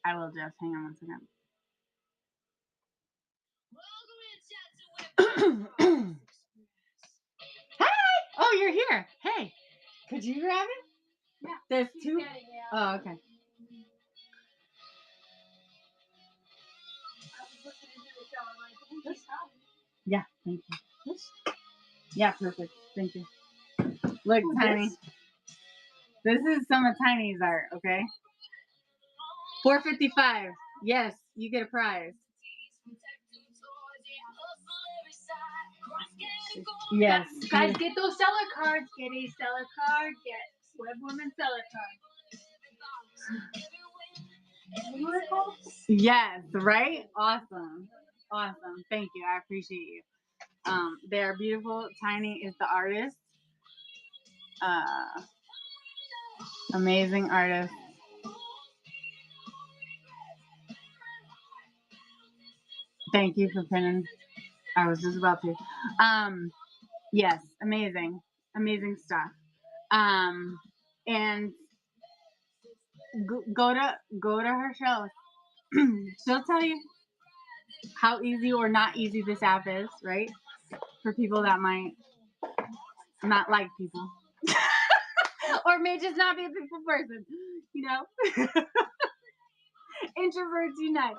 I will just hang on one second. Hi! Oh, you're here. Hey, could you grab it? Yeah. There's 2. Oh, okay. Yeah, thank you. Yeah, perfect. Thank you. Look, Tiny. This is some of Tiny's art, okay? $4.55. Yes, you get a prize. Yes. Guys, get those seller cards. Get a seller card. Get Web Woman seller card. Yes, right? Awesome. Awesome. Thank you. I appreciate you. They are beautiful. Tiny is the artist. Amazing artist. Thank you for pinning. I was just about to. Yes, amazing. Amazing stuff. And go to her show. She'll tell you how easy or not easy this app is, right? For people that might not like people. Or may just not be a people person, you know? Introverts unite.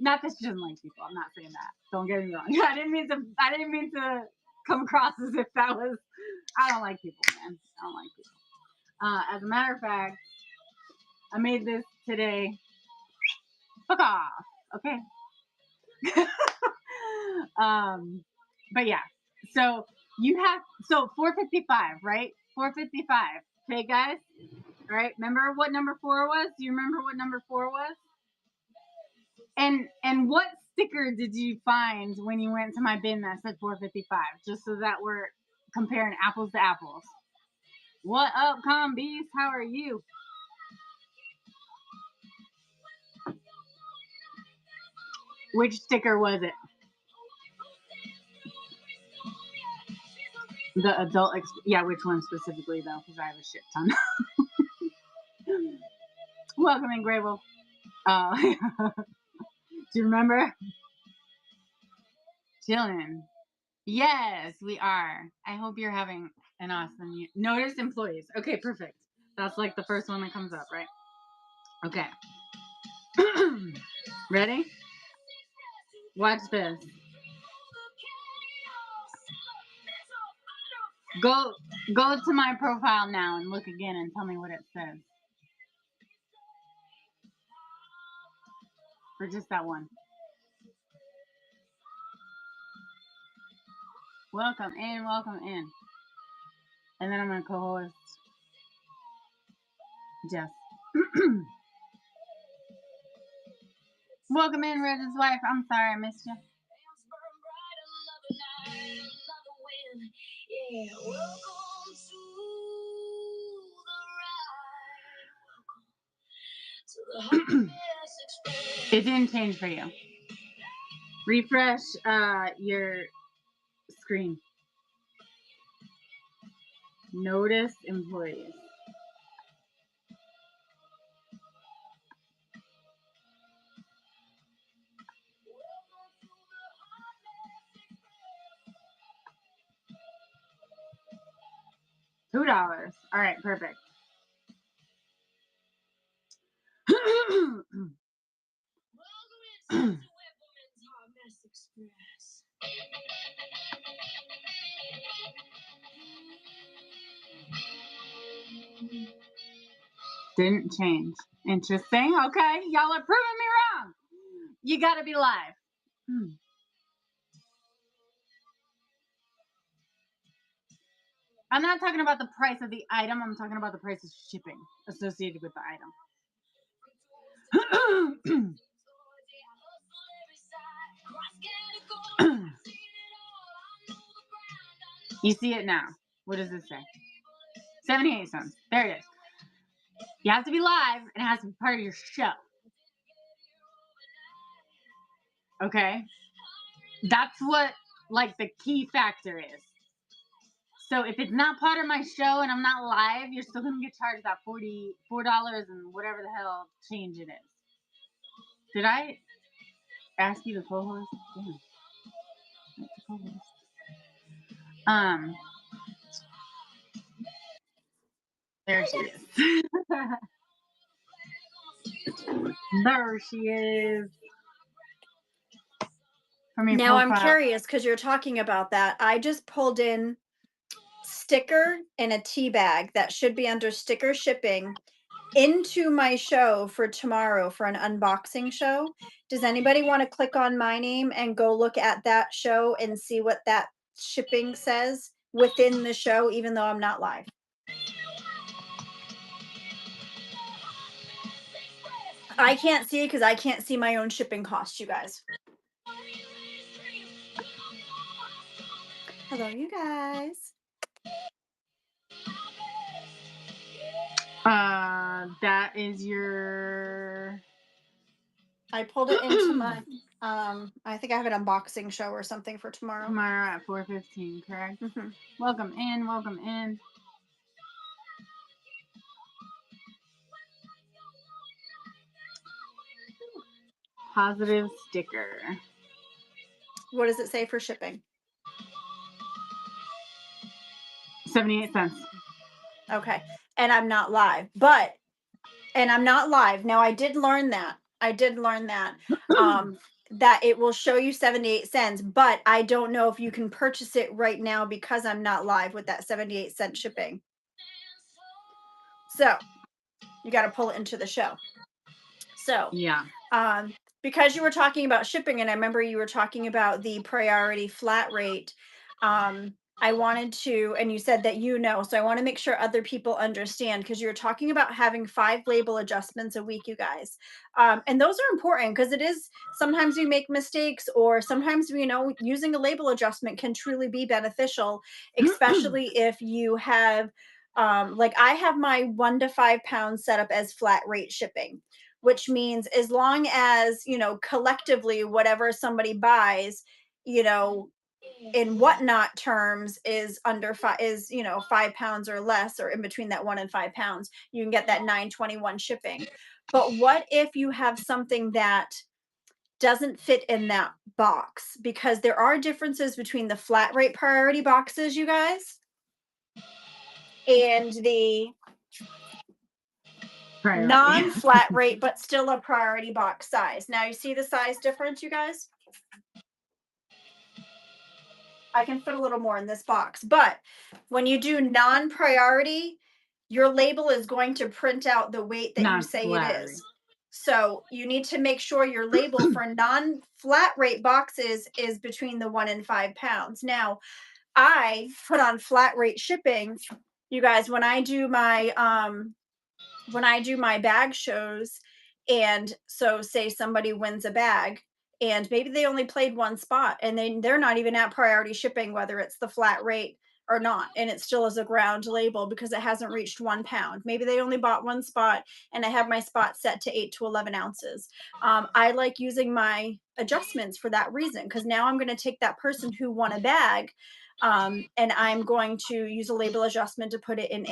Not that she doesn't like people. I'm not saying that. Don't get me wrong. I didn't mean to come across as if that was. I don't like people, man. I don't like people. As a matter of fact, I made this today. Fuck off. Okay. But yeah. So you have 455, right? 455. Okay, guys. All right. Remember what number 4 was? Do you remember what number 4 was? And what sticker did you find when you went to my bin that said 455? Just so that we're comparing apples to apples. What up, Combeast? How are you? Which sticker was it? The adult, yeah, which one specifically though? Because I have a shit ton. Welcome in, Grable. Do you remember? Chilling. Yes, we are. I hope you're having an awesome year. Notice employees. Okay, perfect. That's like the first one that comes up, right? Okay. Ready? Watch this. Go to my profile now and look again and tell me what it says. For just that one. Welcome in, welcome in. And then I'm going to co-host Jess. Welcome in, Red's wife. I'm sorry I missed you. Yeah, welcome to the ride. It didn't change for you. Refresh your screen. Notice employees. $2. All right, perfect. Didn't change. Interesting. Okay, y'all are proving me wrong. You gotta be live. I'm not talking about the price of the item. I'm talking about the price of shipping associated with the item. You see it now. What does this say? 78 cents. There it is. You have to be live and it has to be part of your show. Okay? That's what, like, the key factor is. So if it's not part of my show and I'm not live, you're still going to get charged that $44 and whatever the hell change it is. Did I ask you to co-host? Yeah. There she is. There she is. Now I'm curious because you're talking about that. I just pulled in sticker in a tea bag that should be under sticker shipping into my show for tomorrow for an unboxing show. Does anybody want to click on my name and go look at that show and see what that shipping says within the show, even though I'm not live? I can't see because I can't see my own shipping costs, you guys. Hello, you guys. That is your... I pulled it into my, I think I have an unboxing show or something for tomorrow. Tomorrow at 4:15, correct? Mm-hmm. Welcome in, welcome in. Positive sticker. What does it say for shipping? 78 cents. Okay. And I'm not live, but and I'm not live. Now, I did learn that. That it will show you 78 cents, but I don't know if you can purchase it right now because I'm not live with that 78-cent shipping. So you got to pull it into the show. So Yeah. Because you were talking about shipping, and I remember you were talking about the priority flat rate, I wanted to, and you said that so I want to make sure other people understand, because you're talking about having 5 label adjustments a week, you guys. And those are important because it is, sometimes we make mistakes, or sometimes, using a label adjustment can truly be beneficial, especially if you have, like I have my 1 to 5 pounds set up as flat rate shipping, which means as long as, collectively, whatever somebody buys, in whatnot terms is under 5 pounds or less, or in between that 1 and 5 pounds, you can get that $9.21 shipping. But what if you have something that doesn't fit in that box? Because there are differences between the flat rate priority boxes, you guys, and the non-flat rate, but still a priority box size. Now you see the size difference, you guys? I can fit a little more in this box, but when you do non-priority, your label is going to print out the weight that you say it is. So you need to make sure your label for non-flat rate boxes is between the 1 and 5 pounds. Now, I put on flat rate shipping, you guys, when I do my bag shows, and so say somebody wins a bag and maybe they only played 1 spot, and they're not even at priority shipping, whether it's the flat rate or not, and it still is a ground label because it hasn't reached 1 pound. Maybe they only bought 1 spot, and I have my spot set to 8 to 11 ounces. I like using my adjustments for that reason, because now I'm going to take that person who won a bag, and I'm going to use a label adjustment to put it in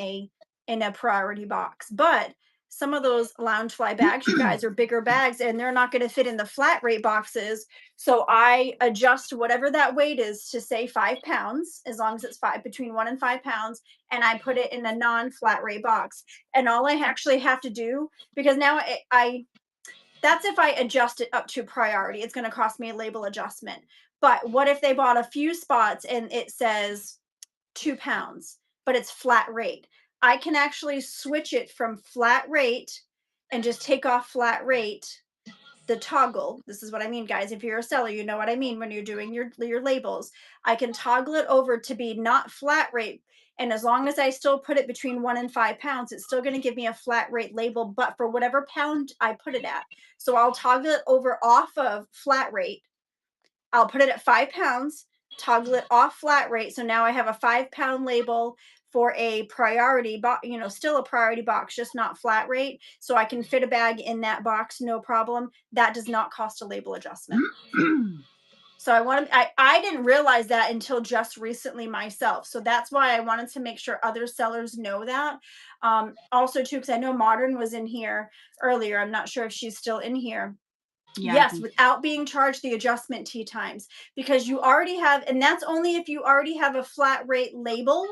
a priority box. But some of those Loungefly bags, you guys, are bigger bags, and they're not going to fit in the flat rate boxes. So I adjust whatever that weight is to say 5 pounds, as long as it's between 1 and 5 pounds, and I put it in a non-flat rate box. And all I actually have to do, because now that's if I adjust it up to priority, it's going to cost me a label adjustment. But what if they bought a few spots and it says 2 pounds, but it's flat rate? I can actually switch it from flat rate and just take off flat rate, the toggle. This is what I mean, guys. If you're a seller, you know what I mean when you're doing your labels. I can toggle it over to be not flat rate. And as long as I still put it between 1 and 5 pounds, it's still going to give me a flat rate label, but for whatever pound I put it at. So I'll toggle it over off of flat rate. I'll put it at 5 pounds, toggle it off flat rate. So now I have a 5 pound label for a priority box, still a priority box, just not flat rate. So I can fit a bag in that box, no problem. That does not cost a label adjustment. So I didn't realize that until just recently myself. So that's why I wanted to make sure other sellers know that. Also too, because I know Modern was in here earlier. I'm not sure if she's still in here. Yeah, yes, without being charged the adjustment tee times, because you already have, and that's only if you already have a flat rate label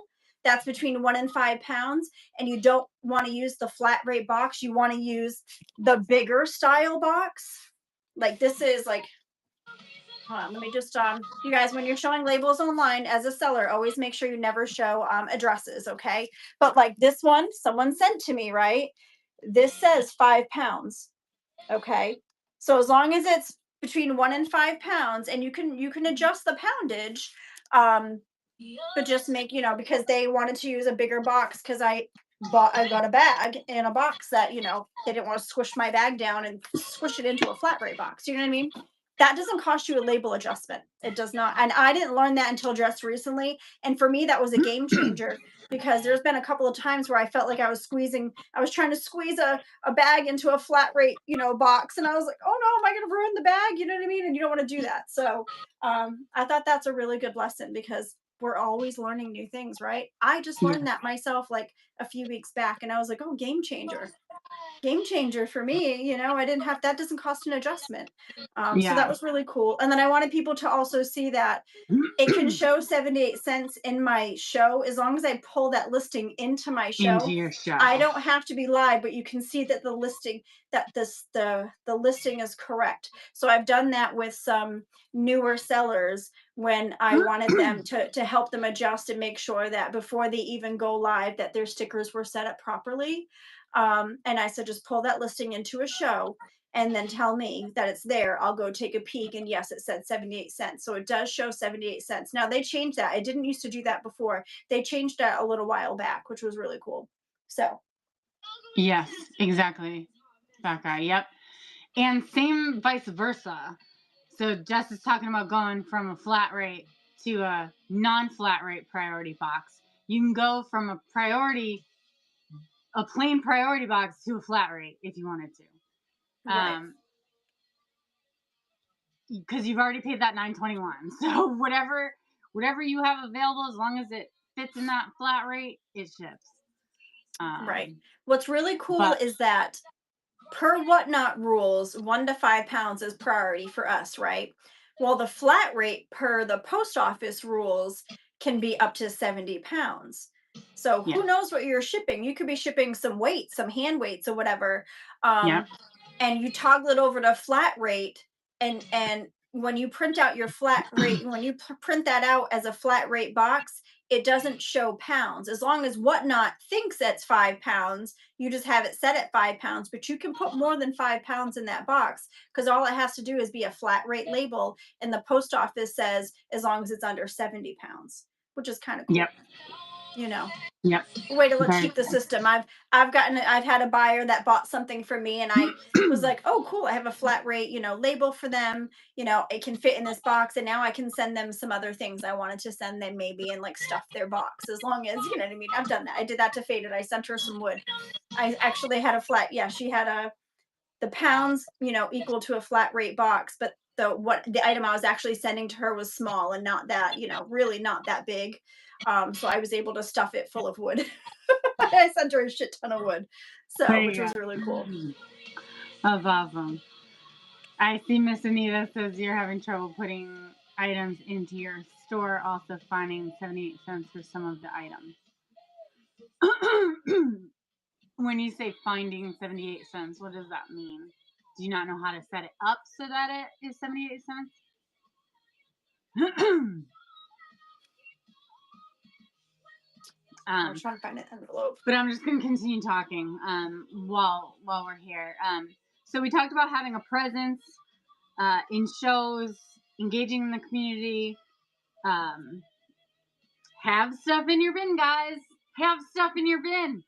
that's between 1 and 5 pounds, and you don't want to use the flat rate box. You want to use the bigger style box. Like this is like, hold on, let me just, you guys, when you're showing labels online as a seller, always make sure you never show addresses, okay? But like this one, someone sent to me, right? This says 5 pounds, okay? So as long as it's between 1 and 5 pounds, and you can adjust the poundage, but just make, because they wanted to use a bigger box, because I got a bag in a box that, they didn't want to squish my bag down and squish it into a flat rate box. You know what I mean? That doesn't cost you a label adjustment. It does not. And I didn't learn that until just recently. And for me, that was a game changer, because there's been a couple of times where I felt like I was trying to squeeze a bag into a flat rate, box. And I was like, oh no, am I going to ruin the bag? You know what I mean? And you don't want to do that. So I thought that's a really good lesson, because we're always learning new things, right? I just learned that myself like a few weeks back, and I was like, oh, game changer. game changer for me. I didn't have that doesn't cost an adjustment. So that Yeah. was really cool. And then I wanted people to also see that it can show 78 cents in my show as long as I pull that listing into my Into show. your show. I don't have to be live, but you can see that the listing the listing is correct. So I've done that with some newer sellers when I wanted them to help them adjust and make sure that before they even go live that their stickers were set up properly. And I said, just pull that listing into a show and then tell me that it's there. I'll go take a peek. And yes, it said 78 cents. So it does show 78 cents. Now they changed that. I didn't used to do that before. They changed that a little while back, which was really cool. So Yes, exactly. That guy. Yep. And same vice versa. So Jess is talking about going from a flat rate to a non-flat rate priority box. You can go from a plain priority box to a flat rate if you wanted to. right. Because you've already paid that $9.21. So whatever you have available, as long as it fits in that flat rate, it ships. Right. What's really cool is that per Whatnot rules, 1 to 5 pounds is priority for us, right? Well, the flat rate per the post office rules can be up to 70 pounds. So who knows what you're shipping? You could be shipping some weights, some hand weights or whatever. And you toggle it over to flat rate, and when you print out your flat rate, when you print that out as a flat rate box, it doesn't show pounds. As long as Whatnot thinks that's 5 pounds, you just have it set at 5 pounds, but you can put more than 5 pounds in that box because all it has to do is be a flat rate label. And the post office says as long as it's under 70 pounds, which is kind of cool. Yep. Way to cheat the system. I've had a buyer that bought something for me and I was like, oh cool, I have a flat rate, label for them, it can fit in this box, and now I can send them some other things I wanted to send them, maybe, and stuff their box, as long as, you know what I mean. I've done that. I did that to Faded. I sent her some wood. I actually had a flat, she had the pounds, equal to a flat rate box, but the item I was actually sending to her was small and not that, really not that big. So I was able to stuff it full of wood. I sent her a shit ton of wood, which was really cool. That's awesome. I see Miss Anita says you're having trouble putting items into your store, also finding 78 cents for some of the items. When you say finding 78 cents, what does that mean? Do you not know how to set it up so that it is 78 cents? I'm trying to find an envelope. But I'm just going to continue talking while we're here. So we talked about having a presence in shows, engaging in the community. Have stuff in your bin, guys. Have stuff in your bin.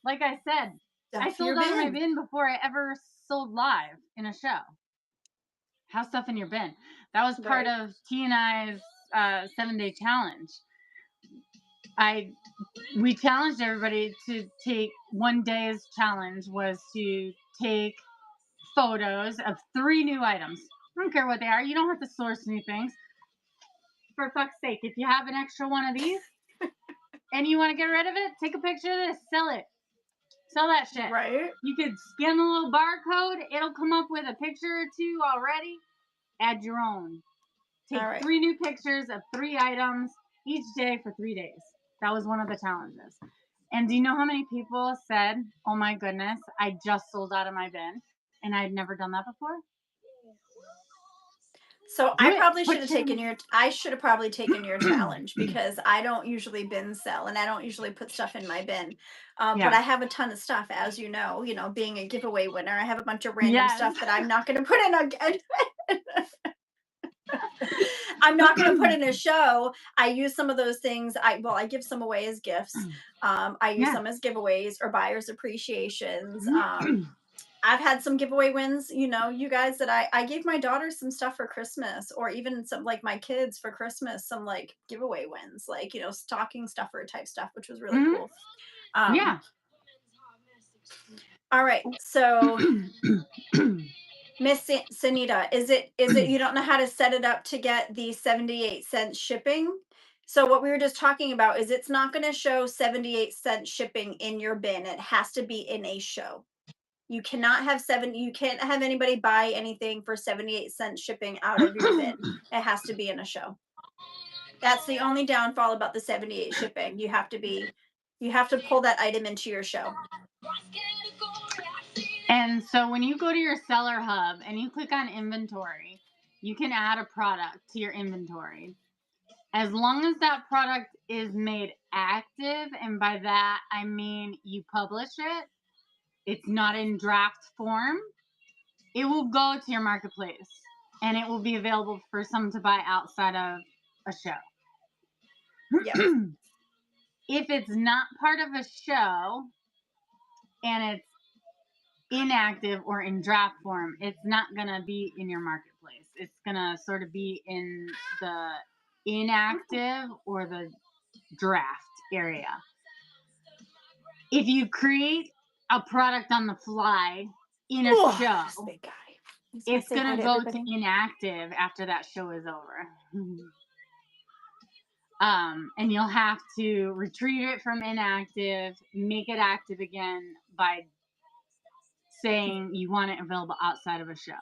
Like I said, I sold out of my bin before I ever sold live in a show. Have stuff in your bin. That was part of T and I's 7-day challenge. We challenged everybody to take 1 day's challenge was to take photos of 3 new items. I don't care what they are. You don't have to source new things. For fuck's sake, if you have an extra one of these and you want to get rid of it, take a picture of this, sell it. Sell that shit. Right. You could scan the little barcode. It'll come up with a picture or 2 already. Add your own. Take 3 new pictures of 3 items each day for 3 days. That was one of the challenges. And do you know how many people said, oh my goodness, I just sold out of my bin and I'd never done that before? So I probably should have taken your challenge because I don't usually bin sell and I don't usually put stuff in my bin. But I have a ton of stuff, as you know, being a giveaway winner, I have a bunch of random stuff that I'm not going to put in I'm not going to put in a show. I use some of those things. I give some away as gifts. I use some as giveaways or buyer's appreciations. I've had some giveaway wins, you guys, that I gave my daughter some stuff for Christmas, or even some, like, my kids for Christmas, some like giveaway wins, like, stocking stuffer type stuff, which was really cool. All right. So Miss Sanita, is it you don't know how to set it up to get the 78 cents shipping? So what we were just talking about is it's not going to show 78 cents shipping in your bin. It has to be in a show. You cannot have you can't have anybody buy anything for 78 cents shipping out of your bin. It has to be in a show. That's the only downfall about the 78 shipping. You have to pull that item into your show. And so when you go to your seller hub and you click on inventory, you can add a product to your inventory. As long as that product is made active, and by that I mean you publish it, it's not in draft form, it will go to your marketplace and it will be available for someone to buy outside of a show. Yep. If it's not part of a show and it's inactive or in draft form, it's not going to be in your marketplace. It's going to sort of be in the inactive or the draft area. If you create a product on the fly in a show, This big guy. it's going to go to inactive after that show is over. And you'll have to retrieve it from inactive, make it active again by saying you want it available outside of a show,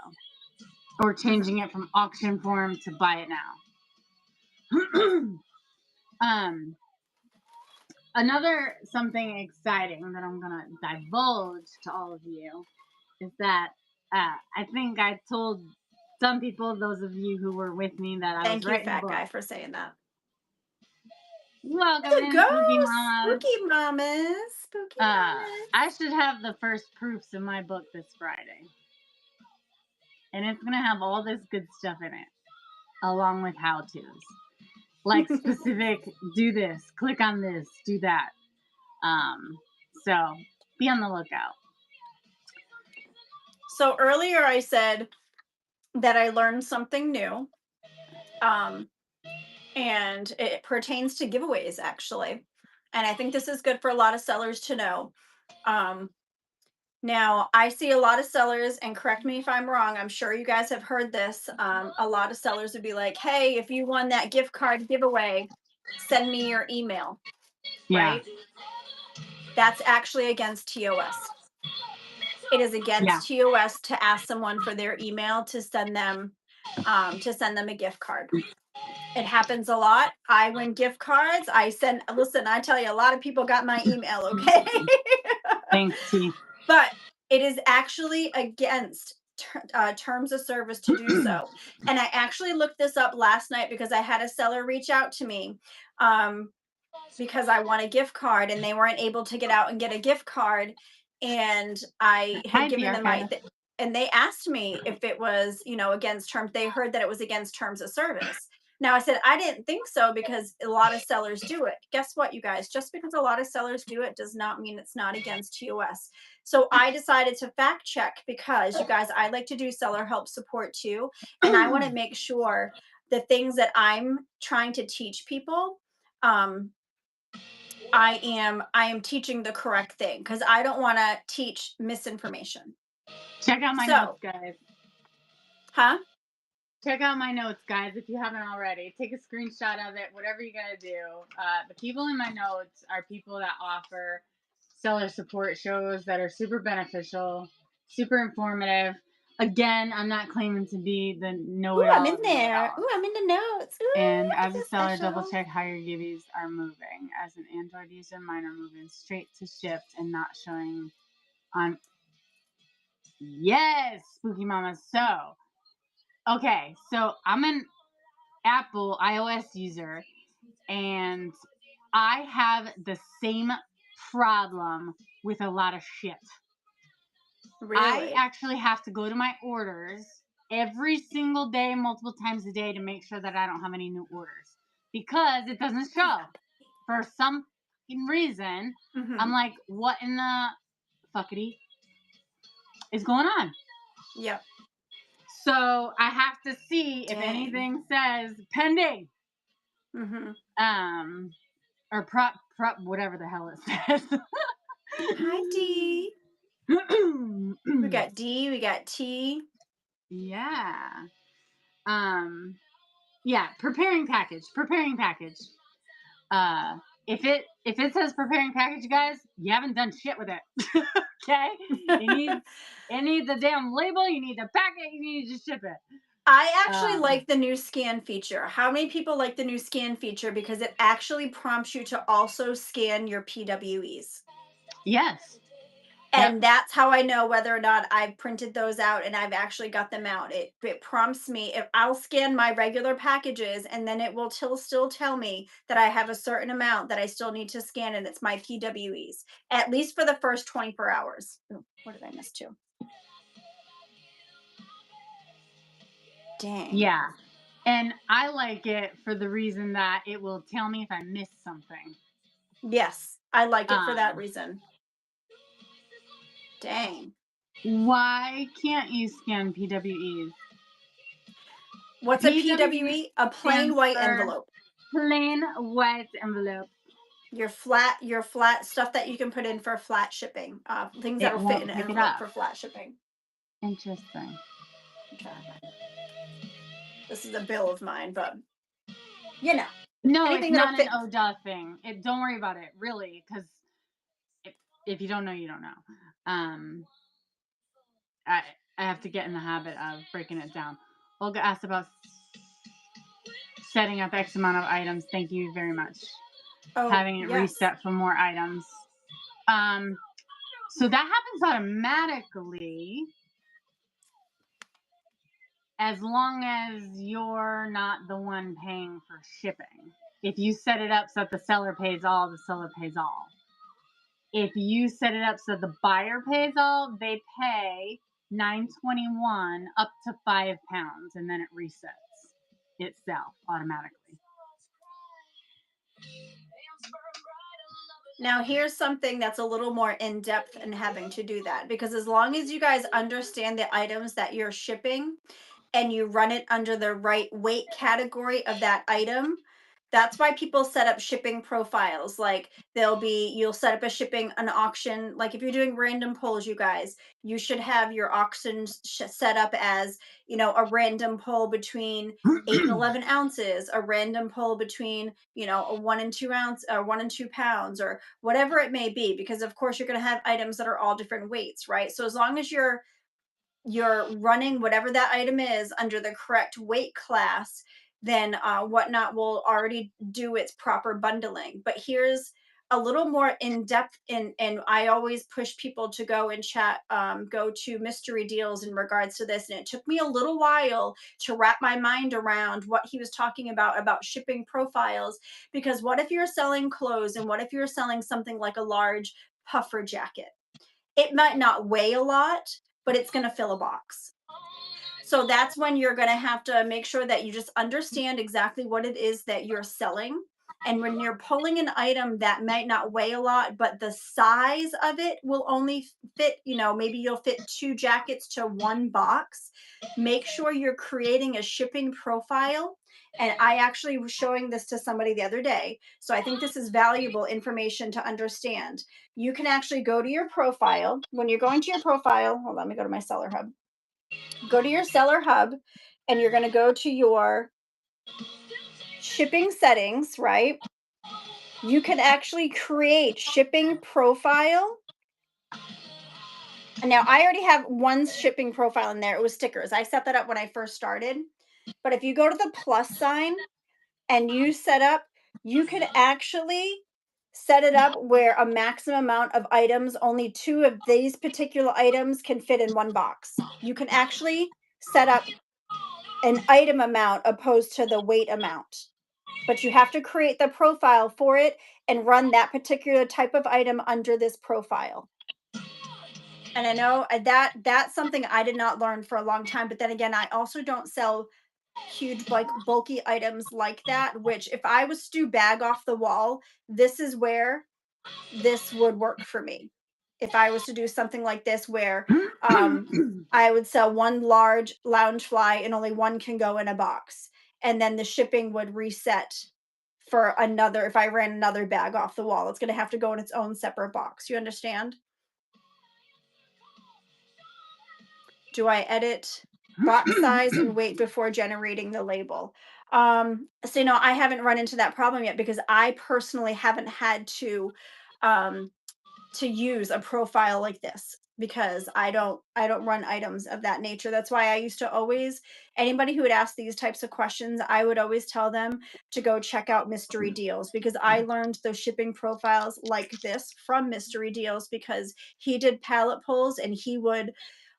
or changing it from auction form to buy it now. Another something exciting that I'm gonna divulge to all of you is that I think I told some people, those of you who were with me, that I was writing a book. Fat guy, for saying that. Welcome in, Spooky Mamas. Spooky Mamas. Spooky Mamas. I should have the first proofs of my book this Friday. And it's going to have all this good stuff in it, along with how-tos. Like specific, do this, click on this, do that. So be on the lookout. So earlier I said that I learned something new. And it pertains to giveaways, actually. And I think this is good for a lot of sellers to know. Now, I see a lot of sellers, and correct me if I'm wrong, I'm sure you guys have heard this. A lot of sellers would be like, hey, if you won that gift card giveaway, send me your email. Yeah. Right? That's actually against TOS. It is against TOS to ask someone for their email to send them a gift card. It happens a lot. I win gift cards. Listen, I tell you, a lot of people got my email, okay? Thanks, T. But it is actually against terms of service to do so. And I actually looked this up last night because I had a seller reach out to me because I want a gift card and they weren't able to get out and get a gift card. And I had given them and they asked me if it was, against terms. They heard that it was against terms of service. Now, I said, I didn't think so because a lot of sellers do it. Guess what, you guys? Just because a lot of sellers do it does not mean it's not against TOS. So I decided to fact check because, you guys, I like to do seller help support too. And I want to make sure the things that I'm trying to teach people, I am teaching the correct thing because I don't want to teach misinformation. Check out my notes, guys. Huh? Check out my notes, guys, if you haven't already. Take a screenshot of it, whatever you got to do. The people in my notes are people that offer seller support shows that are super beneficial, super informative. Again, I'm not claiming to be the know-it-all. I'm in there. Ooh, I'm in the notes. Ooh, and as a seller, double check how your gibbies are moving. As an Android user, mine are moving straight to shipped and not showing on. Yes, Spooky Mama. Okay, so I'm an Apple iOS user, and I have the same problem with a lot of shit. Really? I actually have to go to my orders every single day, multiple times a day, to make sure that I don't have any new orders. Because it doesn't show. For some reason, I'm like, what in the fuckity is going on? Yep. So I have to see if anything says pending. Or prop, whatever the hell it says. Hi, D. We got D, we got T. Yeah. Yeah, preparing package. if it says preparing package, you guys, you haven't done shit with it. Okay? It needs a damn label, you need to pack it, you need to ship it. I actually like the new scan feature. How many people like the new scan feature? Because it actually prompts you to also scan your PWEs. Yes. And that's how I know whether or not I've printed those out and I've actually got them out. It prompts me if I'll scan my regular packages and then it will still tell me that I have a certain amount that I still need to scan, and it's my PWEs, at least for the first 24 hours. Ooh, what did I miss too? Dang. Yeah. And I like it for the reason that it will tell me if I missed something. Yes, I like it for that reason. Dang. Why can't you scan PWEs? What's a PWE? A plain white envelope. Plain white envelope. Your flat stuff that you can put in for flat shipping. Things that will fit in an envelope for flat shipping. Interesting. Okay. This is a bill of mine, but you know. No, it's not an ODA thing. Don't worry about it, really, because if you don't know, you don't know. I have to get in the habit of breaking it down. Olga asked about setting up X amount of items. Thank you very much. Oh, having it reset for more items. So that happens automatically as long as you're not the one paying for shipping. If you set it up so that the seller pays all, the seller pays all. If you set it up so the buyer pays all, they pay $9.21 up to £5, and then it resets itself automatically. Now, here's something that's a little more in depth in having to do that, because as long as you guys understand the items that you're shipping and you run it under the right weight category of that item, that's why people set up shipping profiles. Like you'll set up an auction. Like if you're doing random polls, you guys, you should have your auctions set up as, a random poll between 8 and 11 ounces, a random poll between, a 1 and 2 ounce or 1 and 2 pounds, or whatever it may be, because of course you're going to have items that are all different weights, right? So as long as you're running whatever that item is under the correct weight class, then Whatnot will already do its proper bundling. But here's a little more in depth, and I always push people to go and chat, go to Mystery Deals in regards to this. And it took me a little while to wrap my mind around what he was talking about shipping profiles. Because what if you're selling clothes, and what if you're selling something like a large puffer jacket? It might not weigh a lot, but it's going to fill a box. So that's when you're going to have to make sure that you just understand exactly what it is that you're selling. And when you're pulling an item that might not weigh a lot, but the size of it will only fit, maybe you'll fit 2 jackets to 1 box, make sure you're creating a shipping profile. And I actually was showing this to somebody the other day. So I think this is valuable information to understand. You can actually go to your profile. When you're going to your profile, hold on, let me go to my Seller Hub. Go to your Seller Hub, and you're going to go to your shipping settings, right? You can actually create shipping profile. And now I already have one shipping profile in there. It was stickers. I set that up when I first started. But if you go to the plus sign and you set up, you could actually set it up where a maximum amount of items, only 2 of these particular items can fit in 1 box. You can actually set up an item amount opposed to the weight amount. But you have to create the profile for it and run that particular type of item under this profile. And I know that's something I did not learn for a long time. But then again, I also don't sell huge bulky items like that, which if I was to do bag off the wall, this is where this would work for me. If I was to do something like this where I would sell 1 large Loungefly and only 1 can go in a box, and then the shipping would reset for another. If I ran another bag off the wall, it's going to have to go in its own separate box. You understand? Do I edit box size and weight before generating the label. So I haven't run into that problem yet because I personally haven't had um to use a profile like this because I don't run items of that nature. That's why I used to always, anybody who would ask these types of questions, I would always tell them to go check out Mystery Deals because I learned those shipping profiles like this from Mystery Deals because he did pallet pulls and he would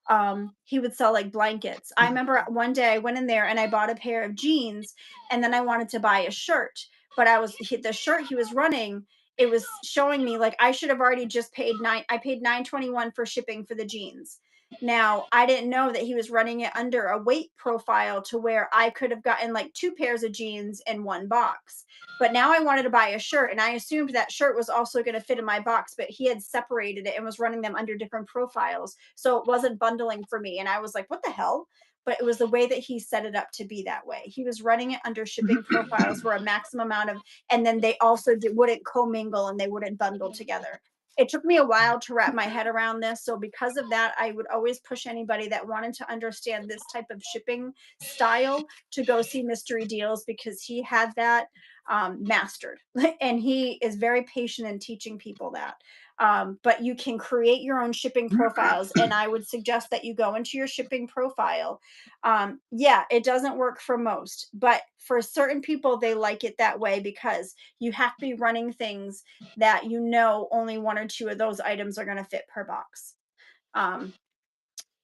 sell like blankets. I remember one day I went in there and I bought a pair of jeans and then I wanted to buy a shirt, but the shirt he was running, it was showing me like I should have already just paid $9.21 for shipping for the jeans. Now, I didn't know that he was running it under a weight profile to where I could have gotten like 2 pairs of jeans in one box. But now I wanted to buy a shirt and I assumed that shirt was also going to fit in my box, but he had separated it and was running them under different profiles. So it wasn't bundling for me. And I was like, what the hell? But it was the way that he set it up to be that way. He was running it under shipping profiles where a maximum amount of, and then they also wouldn't commingle and they wouldn't bundle together. It took me a while to wrap my head around this. So because of that, I would always push anybody that wanted to understand this type of shipping style to go see Mystery Deals because he had that mastered. And he is very patient in teaching people that. But you can create your own shipping profiles. And I would suggest that you go into your shipping profile. Yeah, it doesn't work for most, but for certain people, they like it that way because you have to be running things that only 1 or 2 of those items are going to fit per box.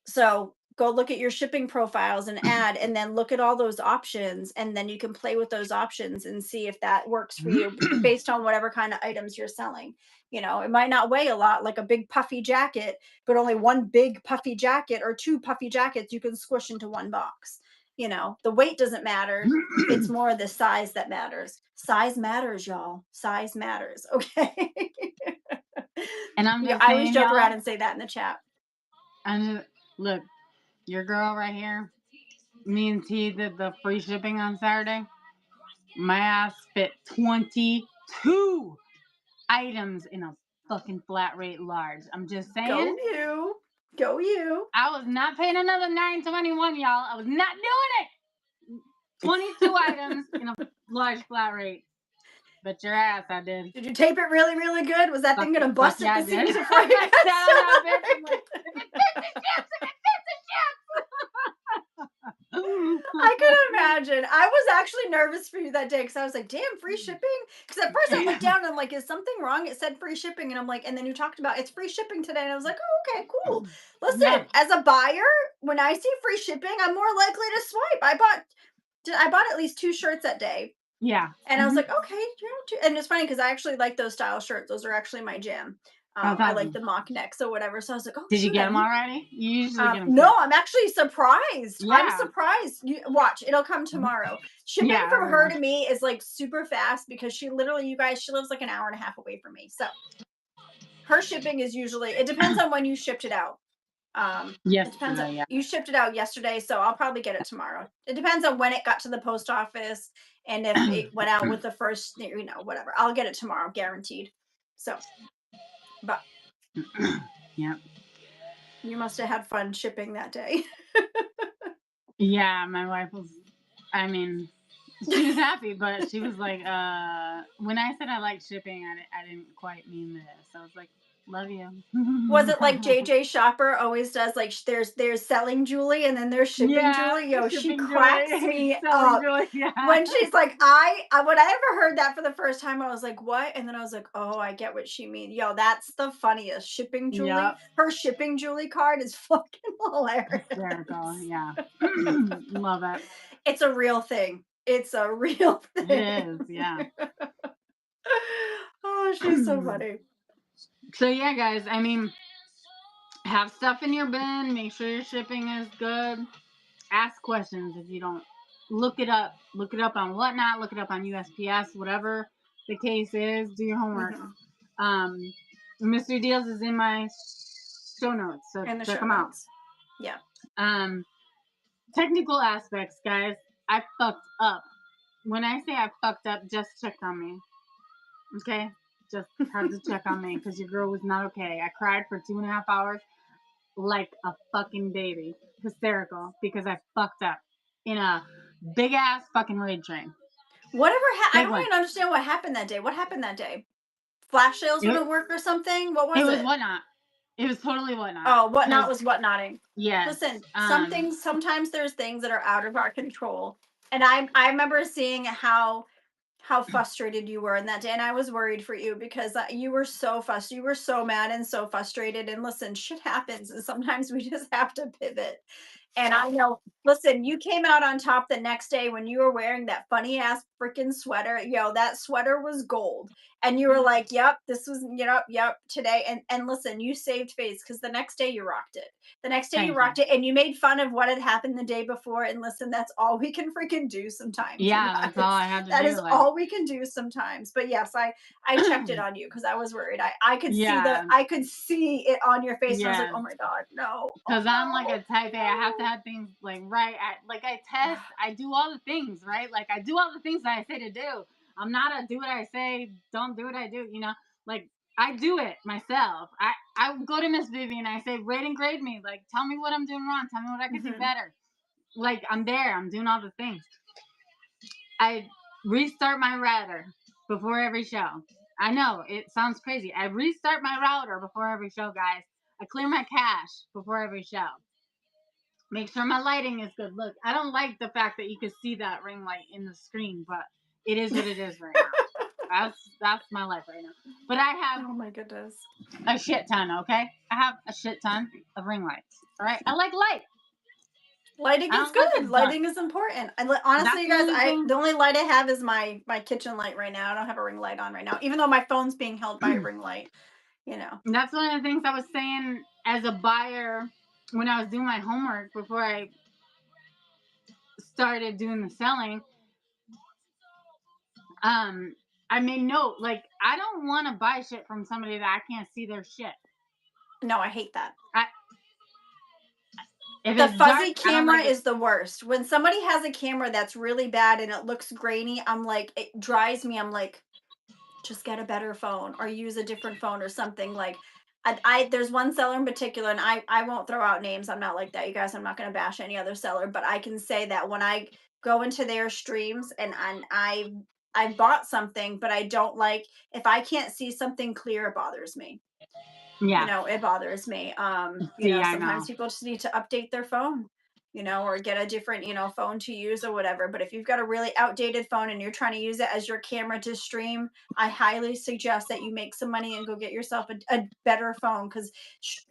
So go look at your shipping profiles and add, and then look at all those options. And then you can play with those options and see if that works for you based on whatever kind of items you're selling. It might not weigh a lot, like a big puffy jacket, but only 1 big puffy jacket or 2 puffy jackets you can squish into 1 box. The weight doesn't matter. It's more the size that matters. Size matters, y'all. Size matters. Okay. And I'm just I always saying, joke y'all, around and say that in the chat. Look, your girl right here, me and T did the free shipping on Saturday. My ass fit 22 items in a fucking flat rate large. I'm just saying. Go you. Go you. I was not paying another $9.21, y'all. I was not doing it. 22 items in a large flat rate. But your ass, I did. Did you tape it really, really good? Was that thing going to bust at the I seams did. before you got I could imagine. I was actually nervous for you that day because I was like, damn, free shipping? Because at first I looked down and I'm like, is something wrong? It said free shipping. And I'm like, and then you talked about it's free shipping today. And I was like, oh, okay, cool. Listen, Yeah. as a buyer, when I see free shipping, I'm more likely to swipe. I bought at least 2 shirts that day. Yeah. And I was like, okay. And it's funny because I actually like those style shirts. Those are actually my jam. I like the mock necks or whatever. So I was like, oh, did you get them already? You usually get them. No, I'm actually surprised. Yeah. I'm surprised. You watch, it'll come tomorrow. Shipping from her to me is like super fast because she literally, you guys, she lives like an hour and a half away from me. So her shipping is usually, it depends on when you shipped it out. Yes, it depends on, you shipped it out yesterday, so I'll probably get it tomorrow. It depends on when it got to the post office and if it went out with the first, whatever. I'll get it tomorrow, guaranteed. So, but yeah, you must have had fun shipping that day. Yeah, my wife was. I mean, she was happy, but she was like, when I said I liked shipping, I didn't quite mean this. I was like, love you. Was it like JJ Shopper always does? Like there's selling Julie and then there's shipping Julie. Yo, she cracks me up when she's like, when I ever heard that for the first time, I was like, what? And then I was like, oh, I get what she means. Yo, that's the funniest. Shipping Julie. Yep. Her shipping Julie card is fucking hilarious. Hysterical. Yeah. Love it. It's a real thing. It's a real thing. It is. Yeah. Oh, she's so funny. So yeah, guys, I mean, have stuff in your bin. Make sure your shipping is good. Ask questions if you don't. Look it up. Look it up on Whatnot. Look it up on USPS. Whatever the case is, do your homework. Mm-hmm. Mystery Deals is in my show notes, so check them out. Yeah. Technical aspects, guys. I fucked up. When I say I fucked up, just check on me. Okay? Just had to check on me because your girl was not okay. I cried for 2.5 hours like a fucking baby. hysterical because I fucked up in a big ass fucking raid train. Whatever. I Big don't one. even understand what happened that day. What happened that day? Flash sales It- wouldn't work or something? What was It it? was Whatnot. It was totally Whatnot. Oh, Whatnot 'Cause- was Whatnotting. Yes. Listen, some things, sometimes there's things that are out of our control. And I remember seeing how frustrated you were in that day, and I was worried for you because you were so frustrated. You were so mad and so frustrated. And listen, shit happens, and sometimes we just have to pivot. And I know, listen, you came out on top the next day when you were wearing that funny ass freaking sweater. That sweater was gold. And you were like, yep, this was, yep, today. And listen, you saved face because the next day you rocked it. The next day you rocked it, and you made fun of what had happened the day before. And listen, that's all we can freaking do sometimes. Yeah, that's all I had to do. That is all we can do sometimes. But yes, I checked it on you because I was worried. I could see it on your face. And I was like, oh my God, no. Because I'm like a type A. I have to have things like right. I test. I do all the things, right? Like I do all the things that I say to do. I'm not a do what I say, don't do what I do, Like I do it myself. I go to Miss Vivian, I say, rate and grade me. Like tell me what I'm doing wrong. Tell me what I could do better. Like I'm there. I'm doing all the things. I restart my router before every show. I know it sounds crazy. I restart my router before every show, guys. I clear my cache before every show. Make sure my lighting is good. Look, I don't like the fact that you can see that ring light in the screen, but it is what it is right now. That's my life right now. But I have oh my goodness, a shit ton, okay? I have a shit ton of ring lights. All right? I like light. Lighting is good. Lighting is important. And honestly, you guys, the only light I have is my kitchen light right now. I don't have a ring light on right now, even though my phone's being held by a ring light. That's one of the things I was saying as a buyer when I was doing my homework before I started doing the selling. I made note, like, I don't want to buy shit from somebody that I can't see their shit. No, I hate that. The fuzzy camera is the worst. When somebody has a camera that's really bad and it looks grainy, I'm like, it drives me. I'm like, just get a better phone or use a different phone or something. Like, there's one seller in particular, and I won't throw out names. I'm not like that, you guys. I'm not going to bash any other seller, but I can say that when I go into their streams and I bought something, but I don't like, if I can't see something clear, it bothers me. Yeah. It bothers me. Sometimes people just need to update their phone, or get a different, phone to use or whatever. But if you've got a really outdated phone and you're trying to use it as your camera to stream, I highly suggest that you make some money and go get yourself a better phone, because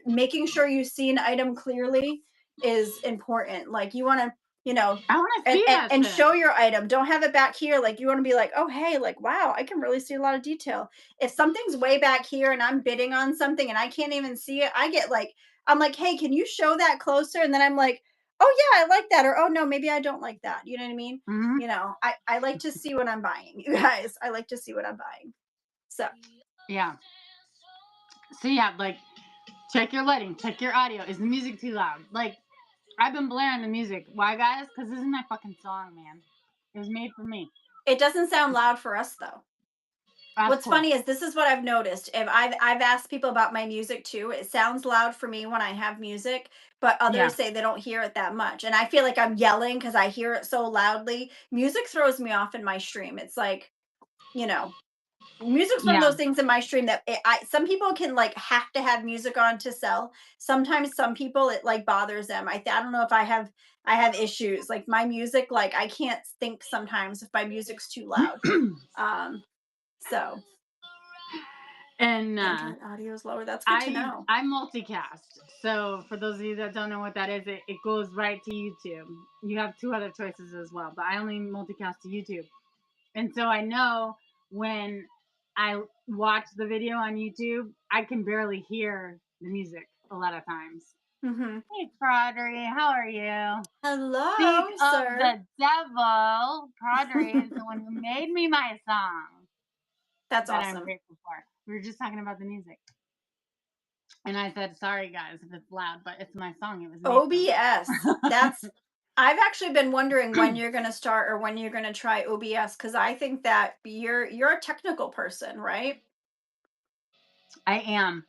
making sure you see an item clearly is important. Like you want to, I want to see and show your item. Don't have it back here. Like you want to be like, oh, hey, like, wow, I can really see a lot of detail. If something's way back here and I'm bidding on something and I can't even see it, I'm like, hey, can you show that closer? And then I'm like, oh yeah, I like that. Or, oh no, maybe I don't like that. You know what I mean? Mm-hmm. I like to see what I'm buying, you guys. I like to see what I'm buying. So. Yeah. So yeah, like check your lighting, check your audio. Is the music too loud? Like, I've been blaring the music. Why, guys? Because this is my fucking song, man. It was made for me. It doesn't sound loud for us, though. What's funny is this is what I've noticed. If I've asked people about my music too. It sounds loud for me when I have music, but others say they don't hear it that much. And I feel like I'm yelling because I hear it so loudly. Music throws me off in my stream. It's like, music's one of those things in my stream that some people can like have to have music on to sell. Sometimes some people it like bothers them. I don't know if I have issues like my music. Like I can't think sometimes if my music's too loud. So. And audio is lower. That's good to know. I multicast. So for those of you that don't know what that is, it goes right to YouTube. You have two other choices as well, but I only multicast to YouTube. And so I know when I watch the video on YouTube, I can barely hear the music a lot of times. Mm-hmm. Hey, Prodry, how are you? Hello, Speak sir. of the devil. Prodry is the one who made me my song. That's that awesome. I'm grateful for. We were just talking about the music. And I said, sorry, guys, if it's loud, but it's my song. It was OBS. That's... I've actually been wondering when you're going to start or when you're going to try OBS, because I think that you're a technical person, right? I am.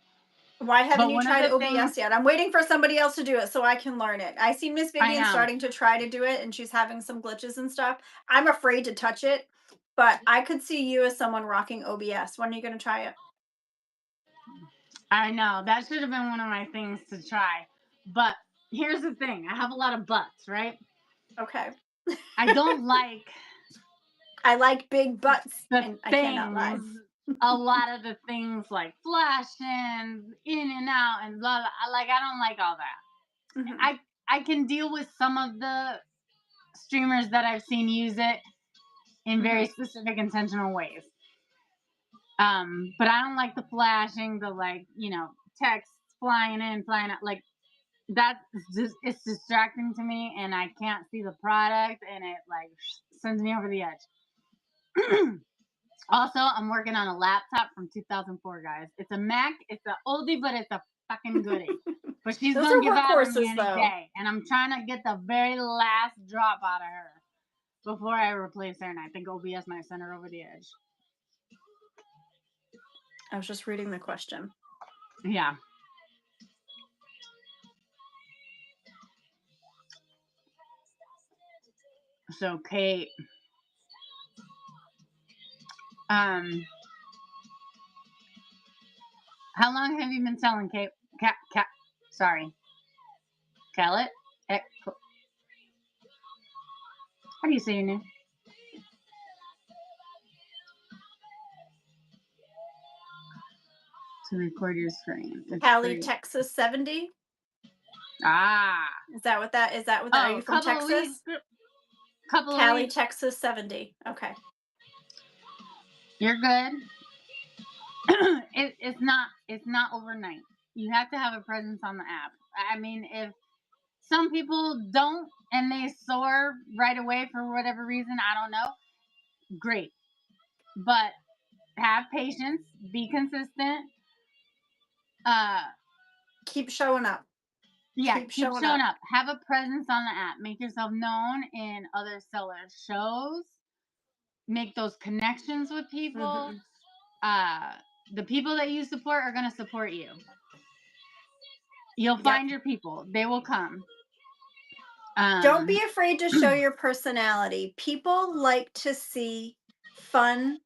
Why haven't But you one of tried the OBS things yet? I'm waiting for somebody else to do it so I can learn it. I see Miss I Vivian know. starting to try to do it and she's having some glitches and stuff. I'm afraid to touch it, but I could see you as someone rocking OBS. When are you going to try it? I know. That should have been one of my things to try. But here's the thing. I have a lot of butts, right? Okay. I don't like I like big butts the and I cannot lie. things, a lot of the things like flashing in and out and blah, blah. Like, I don't like all that. Mhm. I can deal with some of the streamers that I've seen use it in very specific intentional ways. But I don't like the flashing, the like, text flying in, flying out. Like that just it's distracting to me and I can't see the product and it like sends me over the edge. Also, I'm working on a laptop from 2004, guys. It's a Mac. It's an oldie, but it's a fucking goodie. But she's Those gonna are give out on me workhorses, any though. day, and I'm trying to get the very last drop out of her before I replace her. And I think OBS might send her over the edge. I was just reading the question. Yeah. So Kate, how long have you been selling Kate? Sorry, Kellett? How do you say your name? To record your screen. It's Cali, free. Texas 70. Ah. Is that what that is? That what that? Are you from Texas? Cali, Texas 70. Okay. You're good. It's not overnight. You have to have a presence on the app. I mean, if some people don't and they soar right away for whatever reason, I don't know. Great. But have patience, be consistent. Keep showing up. Yeah, keep showing up. Have a presence on the app. Make yourself known in other sellers' shows. Make those connections with people. The people that you support are going to support you. You'll find your people. They will come. Don't be afraid to show your personality. People like to see fun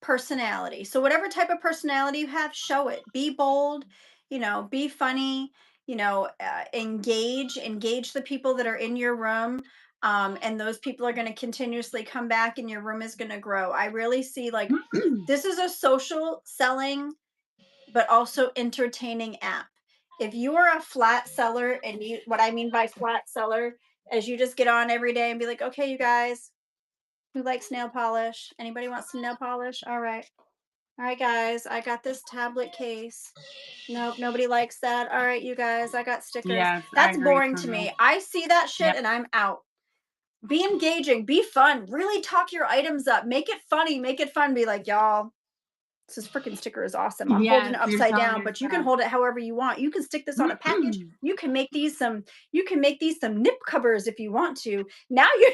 personality. So whatever type of personality you have, show it. Be bold, be funny, engage the people that are in your room. And those people are going to continuously come back and your room is going to grow. I really see like this is a social selling, but also entertaining app. If you are a flat seller, and what I mean by flat seller is you just get on every day and be like, okay, you guys, who likes nail polish? Anybody want some nail polish? All right, guys, I got this tablet case. Nope, nobody likes that. All right, you guys, I got stickers. Yes, that's boring to me. I see that shit and I'm out. Be engaging, be fun, really talk your items up, make it funny, make it fun. Be like, y'all, this freaking sticker is awesome. I'm holding it upside down, but you can hold it however you want. You can stick this on a package. You can make these some nip covers if you want to. Now you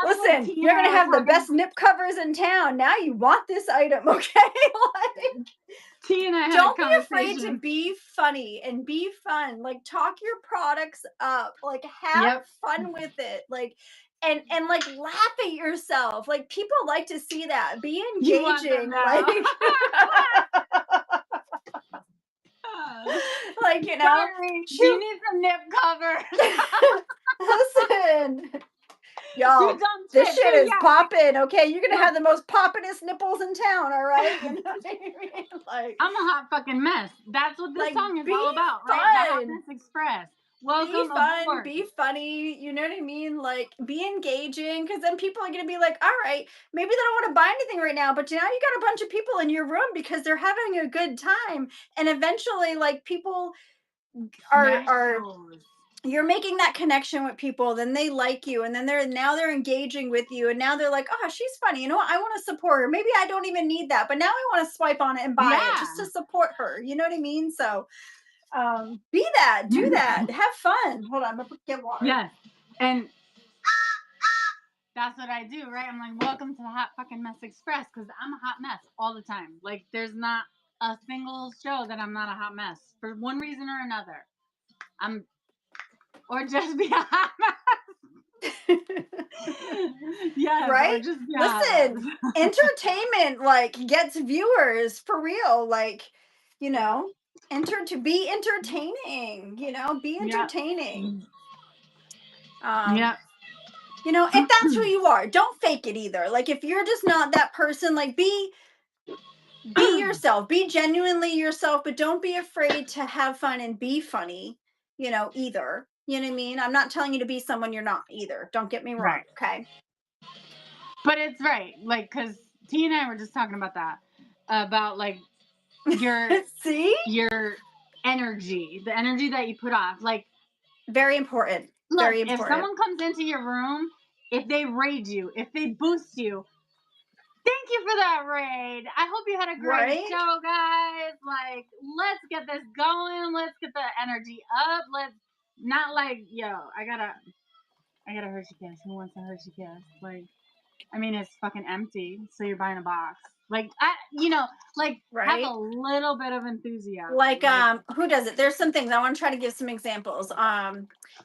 listen, you're gonna have the best nip covers in town. Now you want this item, okay? Like, T and I had don't be afraid to be funny and be fun. Like, talk your products up. Like, have fun with it. Like, and like laugh at yourself. Like, people like to see that. Be engaging. Like, like, you need some nip cover. Listen, y'all, this shit is popping. Okay, you're gonna have the most poppinest nipples in town. All right, you know what I mean? Like, I'm a hot fucking mess. That's what this song is all about, fun. right? The Hotness Express. Welcome be fun, aboard. be funny, you know what I mean? Like, be engaging, because then people are going to be like, all right, maybe they don't want to buy anything right now, but now you got a bunch of people in your room because they're having a good time. And eventually, like, people are you're making that connection with people, then they like you, and then they're engaging with you, and now they're like, oh, she's funny, you know what, I want to support her. Maybe I don't even need that, but now I want to swipe on it and buy it just to support her, you know what I mean? So be that, do that, have fun. Hold on, I'm gonna get water. Yes. And that's what I do, right? I'm like, welcome to the Hot Fucking Mess Express, because I'm a hot mess all the time. Like, there's not a single show that I'm not a hot mess for one reason or another. Or just be a hot mess. Yes, right? or just be a hot Listen, mess. entertainment like gets viewers for real. Like, you know, be entertaining. You know, be Yep. entertaining. Yep. You know, if that's who you are, don't fake it either. Like, if you're just not that person, like, be yourself, be genuinely yourself, but don't be afraid to have fun and be funny, you know, either. You know what I mean? I'm not telling you to be someone you're not either. Don't get me wrong. Right. Okay. But it's right. Like, because T and I were just talking about that. About, like, your see? Your energy. The energy that you put off. Like, very important. Look, very important. If someone comes into your room, if they raid you, if they boost you, thank you for that raid. I hope you had a great show, guys. Like, let's get this going. Let's get the energy up. Let's not like, yo, I gotta Hershey Kiss. Who wants a Hershey Kiss? Like, I mean, it's fucking empty, so you're buying a box. Like, have a little bit of enthusiasm. Like, who does it? There's some things I want to try to give some examples.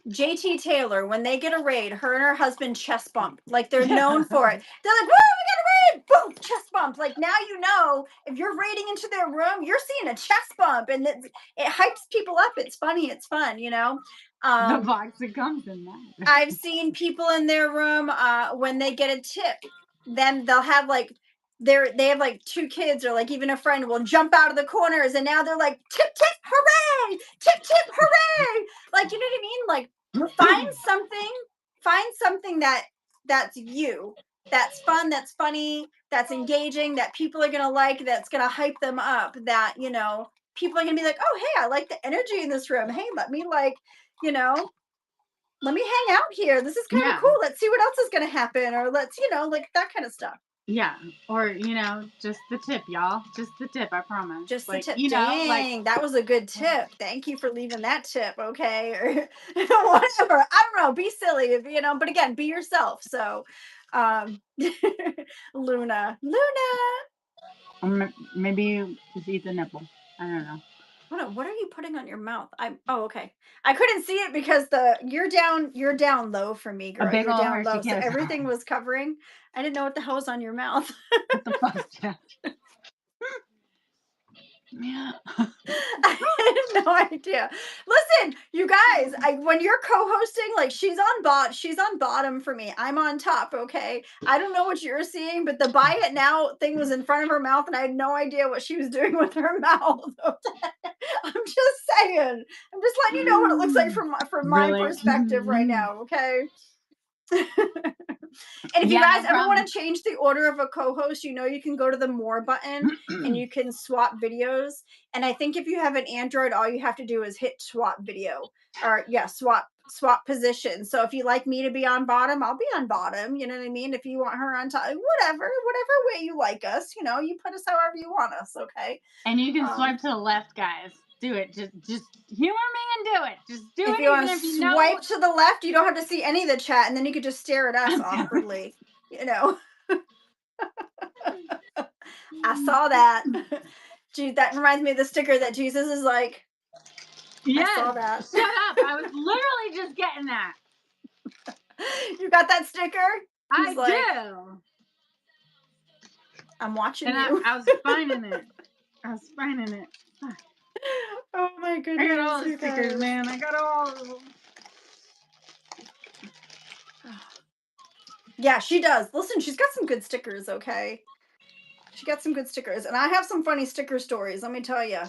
JT Taylor, when they get a raid, her and her husband chest bump. Like, they're known for it. They're like, whoa, we got a raid! Boom, chest bump. Like, now you know, if you're raiding into their room, you're seeing a chest bump, and it hypes people up. It's funny. It's fun, you know? The box that comes in that. I've seen people in their room, when they get a tip, then they'll have, like, they have like 2 kids, or like even a friend will jump out of the corners, and now they're like, tip tip hooray, tip tip hooray. Like, you know what I mean? Like, find something that's you, that's fun, that's funny, that's engaging, that people are gonna like, that's gonna hype them up, that, you know, people are gonna be like, oh hey, I like the energy in this room, hey, let me, like, you know, let me hang out here, this is kind of cool, let's see what else is gonna happen, or let's, you know, like that kind of stuff. Yeah, or, you know, just the tip, y'all. Just the tip, I promise. Just like, the tip. You Dang, know, like, that was a good tip. Thank you for leaving that tip, okay? Or whatever. I don't know. Be silly, if you know. But again, be yourself. So, Luna. Maybe just eat the nipple. I don't know. What are you putting on your mouth? Oh, okay. I couldn't see it because you're down low for me, girl. You're down low, so everything was covering. I didn't know what the hell was on your mouth. What the fuck, Jack? Yeah. I had no idea. Listen, you guys, when you're co-hosting, like, she's on bottom for me. I'm on top, okay? I don't know what you're seeing, but the buy it now thing was in front of her mouth, and I had no idea what she was doing with her mouth. I'm just saying. I'm just letting you know what it looks like from my perspective right now, okay? And if you guys ever want to change the order of a co-host, you know, you can go to the more button and you can swap videos. And I think if you have an Android, all you have to do is hit swap video, or swap position. So if you like me to be on bottom, I'll be on bottom. You know what I mean? If you want her on top, whatever way you like us, you know, you put us however you want us. Okay. And you can swipe to the left, guys. Do it. Just humor me and do it. Just do it. If you want to swipe to the left, you don't have to see any of the chat, and then you could just stare at us awkwardly. You know. I saw that. Gee, that reminds me of the sticker that Jesus is like. Yeah. I saw that. Shut up. I was literally just getting that. You got that sticker? I do. I'm watching and you. I was finding it. Oh my goodness. I got all the stickers, man. I got all of them. Yeah, she does. Listen, she's got some good stickers, okay? She got some good stickers. And I have some funny sticker stories, let me tell you.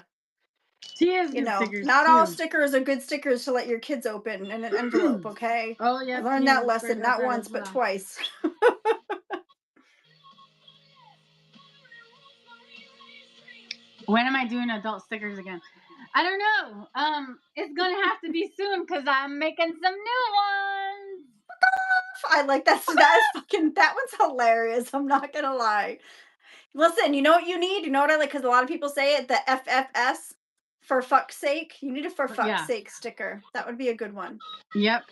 She has you good know, stickers not too. all stickers are good stickers to let your kids open in an envelope, okay? Oh, yeah. I learned that lesson not once, but twice. When am I doing adult stickers again? I don't know. It's gonna have to be soon because I'm making some new ones. I like that one's hilarious. I'm not gonna lie. Listen, you know what you need? You know what I like? Because a lot of people say it, the FFS, for fuck's sake. You need a for fuck's sake sticker. That would be a good one. Yep.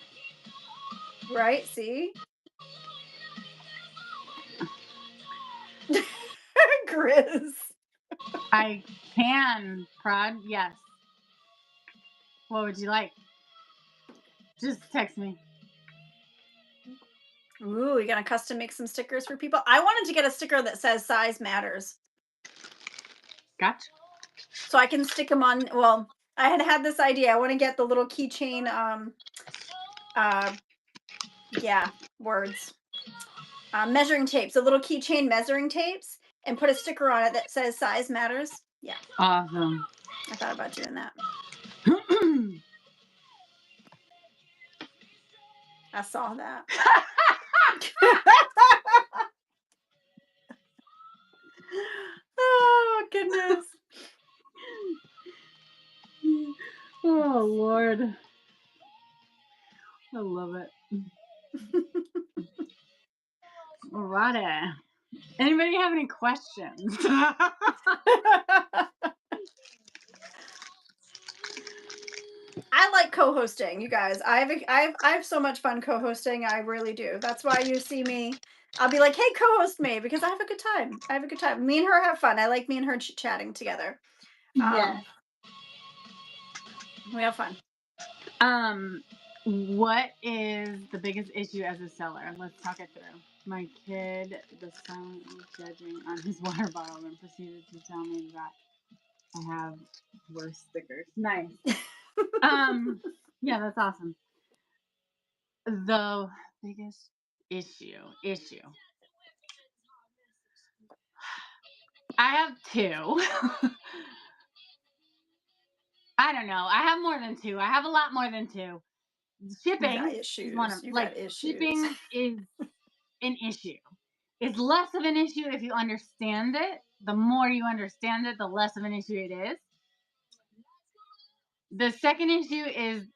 Right? See? Grizz. I can prod. Yes. What would you like? Just text me. Ooh, you gonna custom make some stickers for people? I wanted to get a sticker that says size matters. Gotcha. So I can stick them on. Well, I had this idea. I want to get the little keychain. Yeah, words. Measuring tapes, the little keychain measuring tapes, and put a sticker on it that says size matters. Yeah, Awesome. I thought about doing that. I saw that. Oh goodness. Oh Lord. I love it. Alrighty. Anybody have any questions? I like co-hosting, you guys. I have so much fun co-hosting. I really do. That's why you see me. I'll be like, "Hey, co-host me," because I have a good time. I have a good time. Me and her have fun. I like me and her chatting together. Yeah. We have fun. What is the biggest issue as a seller? Let's talk it through. My kid was silently judging on his water bottle and proceeded to tell me that I have worse stickers. Nice. Yeah, that's awesome. The biggest issue. I have two. I don't know. I have more than two. I have a lot more than two. Shipping You got is issues. one of You like got issues. shipping is an issue. It's less of an issue if you understand it. The more you understand it, the less of an issue it is. The second issue is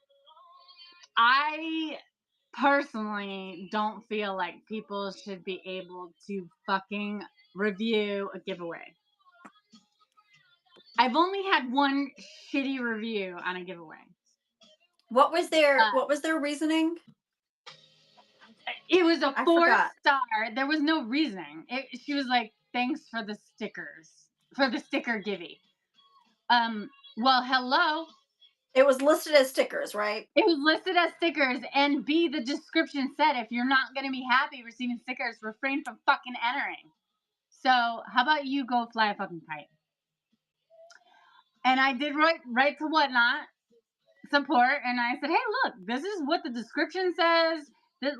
I personally don't feel like people should be able to fucking review a giveaway. I've only had one shitty review on a giveaway. What was their reasoning? It was a I 4-star. There was no reasoning. She was like, "Thanks for the stickers, for the sticker givey." Well, hello. It was listed as stickers, right? It was listed as stickers, and B, the description said, if you're not going to be happy receiving stickers, refrain from fucking entering. So, how about you go fly a fucking kite? And I did write to Whatnot support, and I said, hey, look, this is what the description says.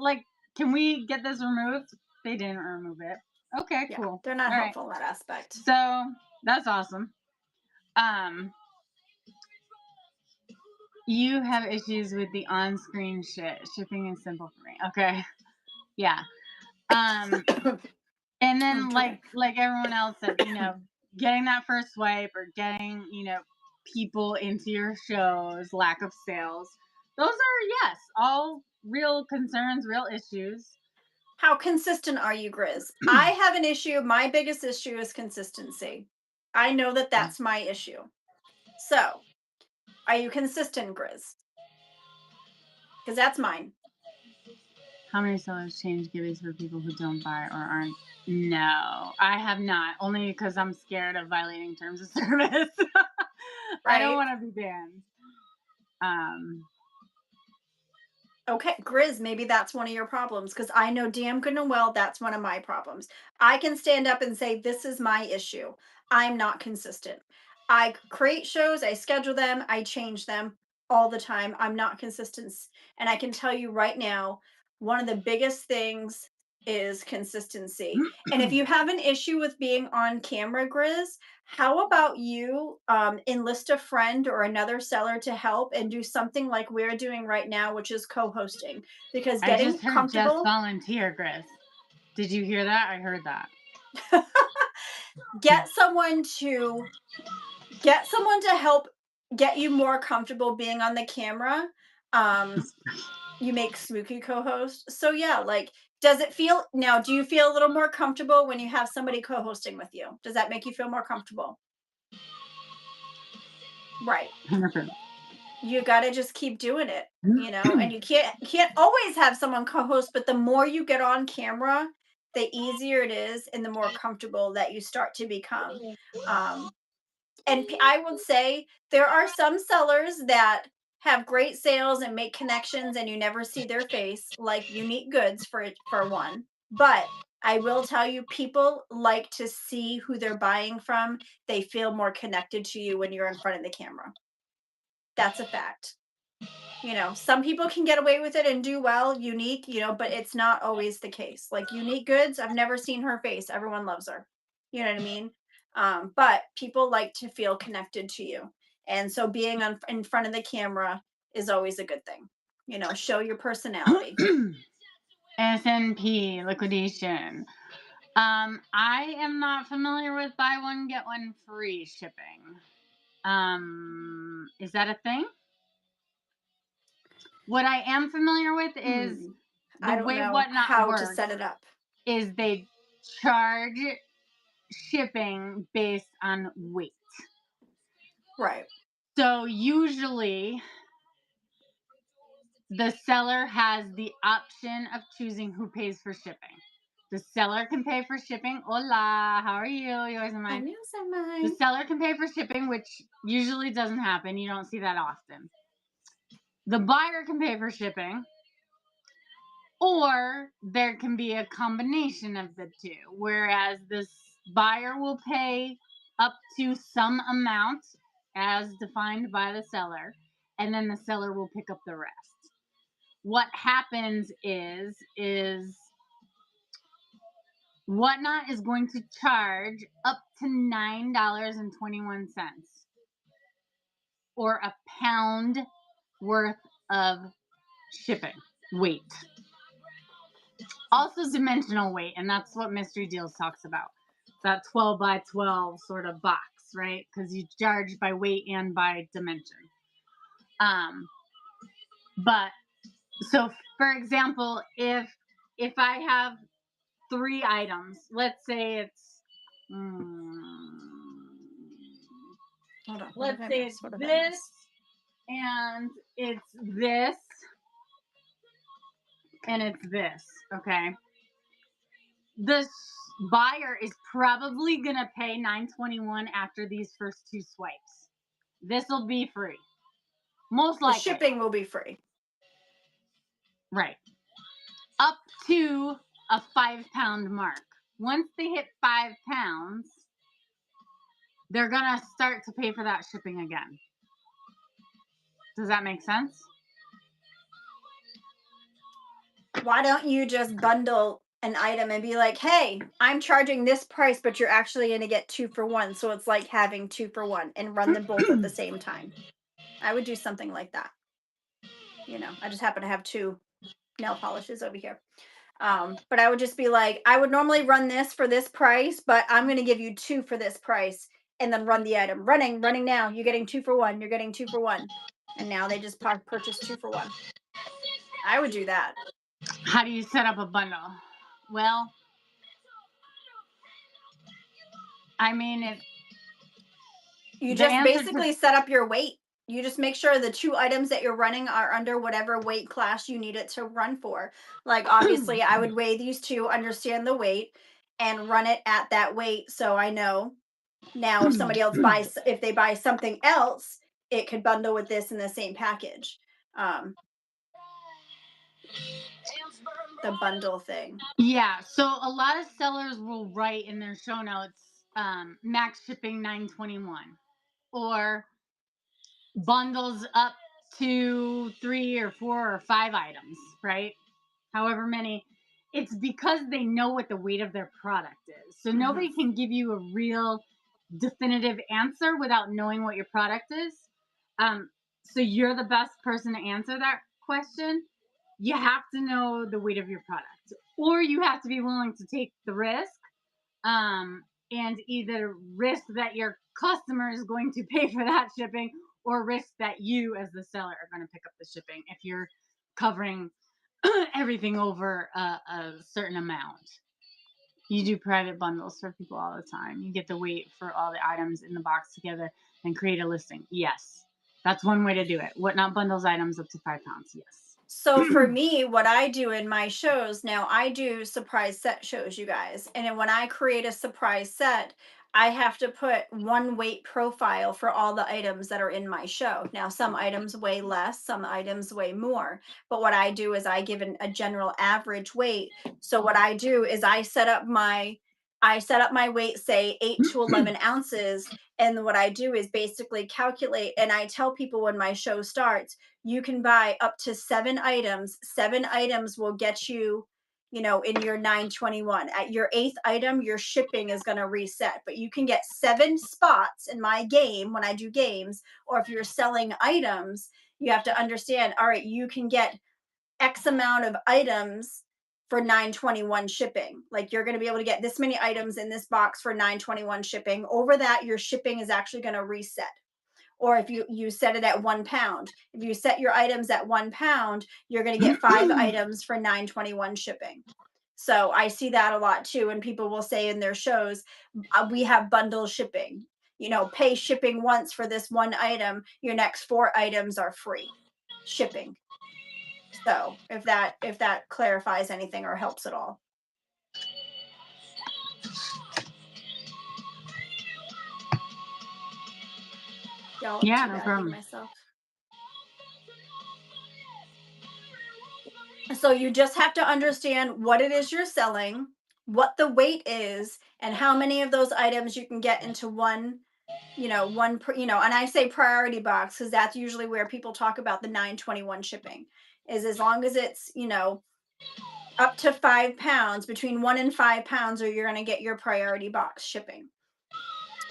Like, can we get this removed? They didn't remove it. Okay, Yeah, cool. they're not All helpful in that aspect. So, that's awesome. You have issues with the on-screen shit. Shipping is simple for me. Okay. Yeah. And then like everyone else said, getting that first swipe or getting, people into your shows, lack of sales. Those are, yes, all real concerns, real issues. How consistent are you, Grizz? I have an issue. My biggest issue is consistency. I know that that's my issue. So, are you consistent, Grizz? Because that's mine. How many sellers change giveaways for people who don't buy or aren't? No, I have not. Only because I'm scared of violating terms of service. Right? I don't want to be banned. Okay, Grizz, maybe that's one of your problems because I know damn good and well that's one of my problems. I can stand up and say, this is my issue. I'm not consistent. I create shows, I schedule them, I change them all the time. I'm not consistent. And I can tell you right now, one of the biggest things is consistency. And if you have an issue with being on camera, Grizz, how about you enlist a friend or another seller to help and do something like we're doing right now, which is co-hosting? Because getting I just heard comfortable. Just volunteer, Grizz. Did you hear that? I heard that. Get someone to help get you more comfortable being on the camera. You make Smokey co-host. So yeah, like, does it feel now? Do you feel a little more comfortable when you have somebody co-hosting with you? Does that make you feel more comfortable? Right. 100%. You got to just keep doing it, and you can't always have someone co-host, but the more you get on camera the easier it is and the more comfortable that you start to become. And I would say there are some sellers that have great sales and make connections and you never see their face, like Unique Goods for one. But I will tell you, people like to see who they're buying from. They feel more connected to you when you're in front of the camera. That's a fact. You know, some people can get away with it and do well, Unique, you know, but it's not always the case. Like Unique Goods, I've never seen her face. Everyone loves her. You know what I mean? But people like to feel connected to you. And so being in front of the camera is always a good thing. You know, show your personality. SNP liquidation. I am not familiar with buy one, get one free shipping. Is that a thing? What I am familiar with is I the don't way know Whatnot how works to set it up. is they charge shipping based on weight. Right. So usually the seller has the option of choosing who pays for shipping. The seller can pay for shipping. Hola, how are you? Yours and mine. The seller can pay for shipping, which usually doesn't happen. You don't see that often. The buyer can pay for shipping, or there can be a combination of the two, whereas the buyer will pay up to some amount as defined by the seller, and then the seller will pick up the rest. What happens is Whatnot is going to charge up to $9.21 or a pound worth of shipping weight. Also dimensional weight, and that's what Mystery Deals talks about. That 12 by 12 sort of box, right? Because you charge by weight and by dimension. But so for example, if I have 3 items, let's say it's let's say it's this and it's this and it's this, okay? The buyer is probably gonna pay $9.21 after these first 2 swipes. This will be free. Most likely. The shipping will be free. Right. Up to a 5-pound mark. Once they hit 5 pounds, they're gonna start to pay for that shipping again. Does that make sense? Why don't you just bundle an item and be like, hey, I'm charging this price, but you're actually going to get 2 for 1. So it's like having 2 for 1 and run them both at the same time. I would do something like that. You know, I just happen to have 2 nail polishes over here. But I would just be like, I would normally run this for this price, but I'm going to give you 2 for this price and then run the item. Running now. You're getting 2 for 1. You're getting 2 for 1. And now they just purchase 2 for 1. I would do that. How do you set up a bundle? Well, I mean, you just basically set up your weight. You just make sure the 2 items that you're running are under whatever weight class you need it to run for. Like, obviously, I would weigh these 2, understand the weight, and run it at that weight. So I know now if somebody else if they buy something else, it could bundle with this in the same package. The bundle thing. Yeah, so a lot of sellers will write in their show notes max shipping $9.21 or bundles up to 3 or 4 or 5 items, right? However many. It's because they know what the weight of their product is. So nobody can give you a real definitive answer without knowing what your product is. So you're the best person to answer that question. You have to know the weight of your product, or you have to be willing to take the risk, and either risk that your customer is going to pay for that shipping, or risk that you as the seller are going to pick up the shipping if you're covering everything over a certain amount. You do private bundles for people all the time. You get the weight for all the items in the box together and create a listing. Yes, that's one way to do it. Whatnot bundles items up to 5 pounds. Yes. So for me, what I do in my shows now, I do surprise set shows, you guys. And then when I create a surprise set, I have to put one weight profile for all the items that are in my show. Now, some items weigh less, some items weigh more. But what I do is I give a general average weight. So what I do is I set up my weight, say 8 to 11 ounces. And what I do is basically calculate, and I tell people when my show starts, you can buy up to 7 items. 7 items will get you, in your 921. At your 8th item, your shipping is going to reset. But you can get 7 spots in my game when I do games, or if you're selling items, you have to understand, all right, you can get X amount of items for 921 shipping. Like you're going to be able to get this many items in this box for 921 shipping. Over that, your shipping is actually going to reset. Or if you set it at 1 pound, if you set your items at 1 pound, you're going to get 5 items for 921 shipping. So I see that a lot too. And people will say in their shows, we have bundle shipping, pay shipping once for this one item. Your next 4 items are free shipping. So if that clarifies anything or helps at all. Y'all, Yeah, no problem. Myself. So you just have to understand what it is you're selling, what the weight is, and how many of those items you can get into one, and I say priority box because that's usually where people talk about the 921 shipping, is as long as it's, up to 5 pounds, between 1 and 5 pounds, or you're going to get your priority box shipping.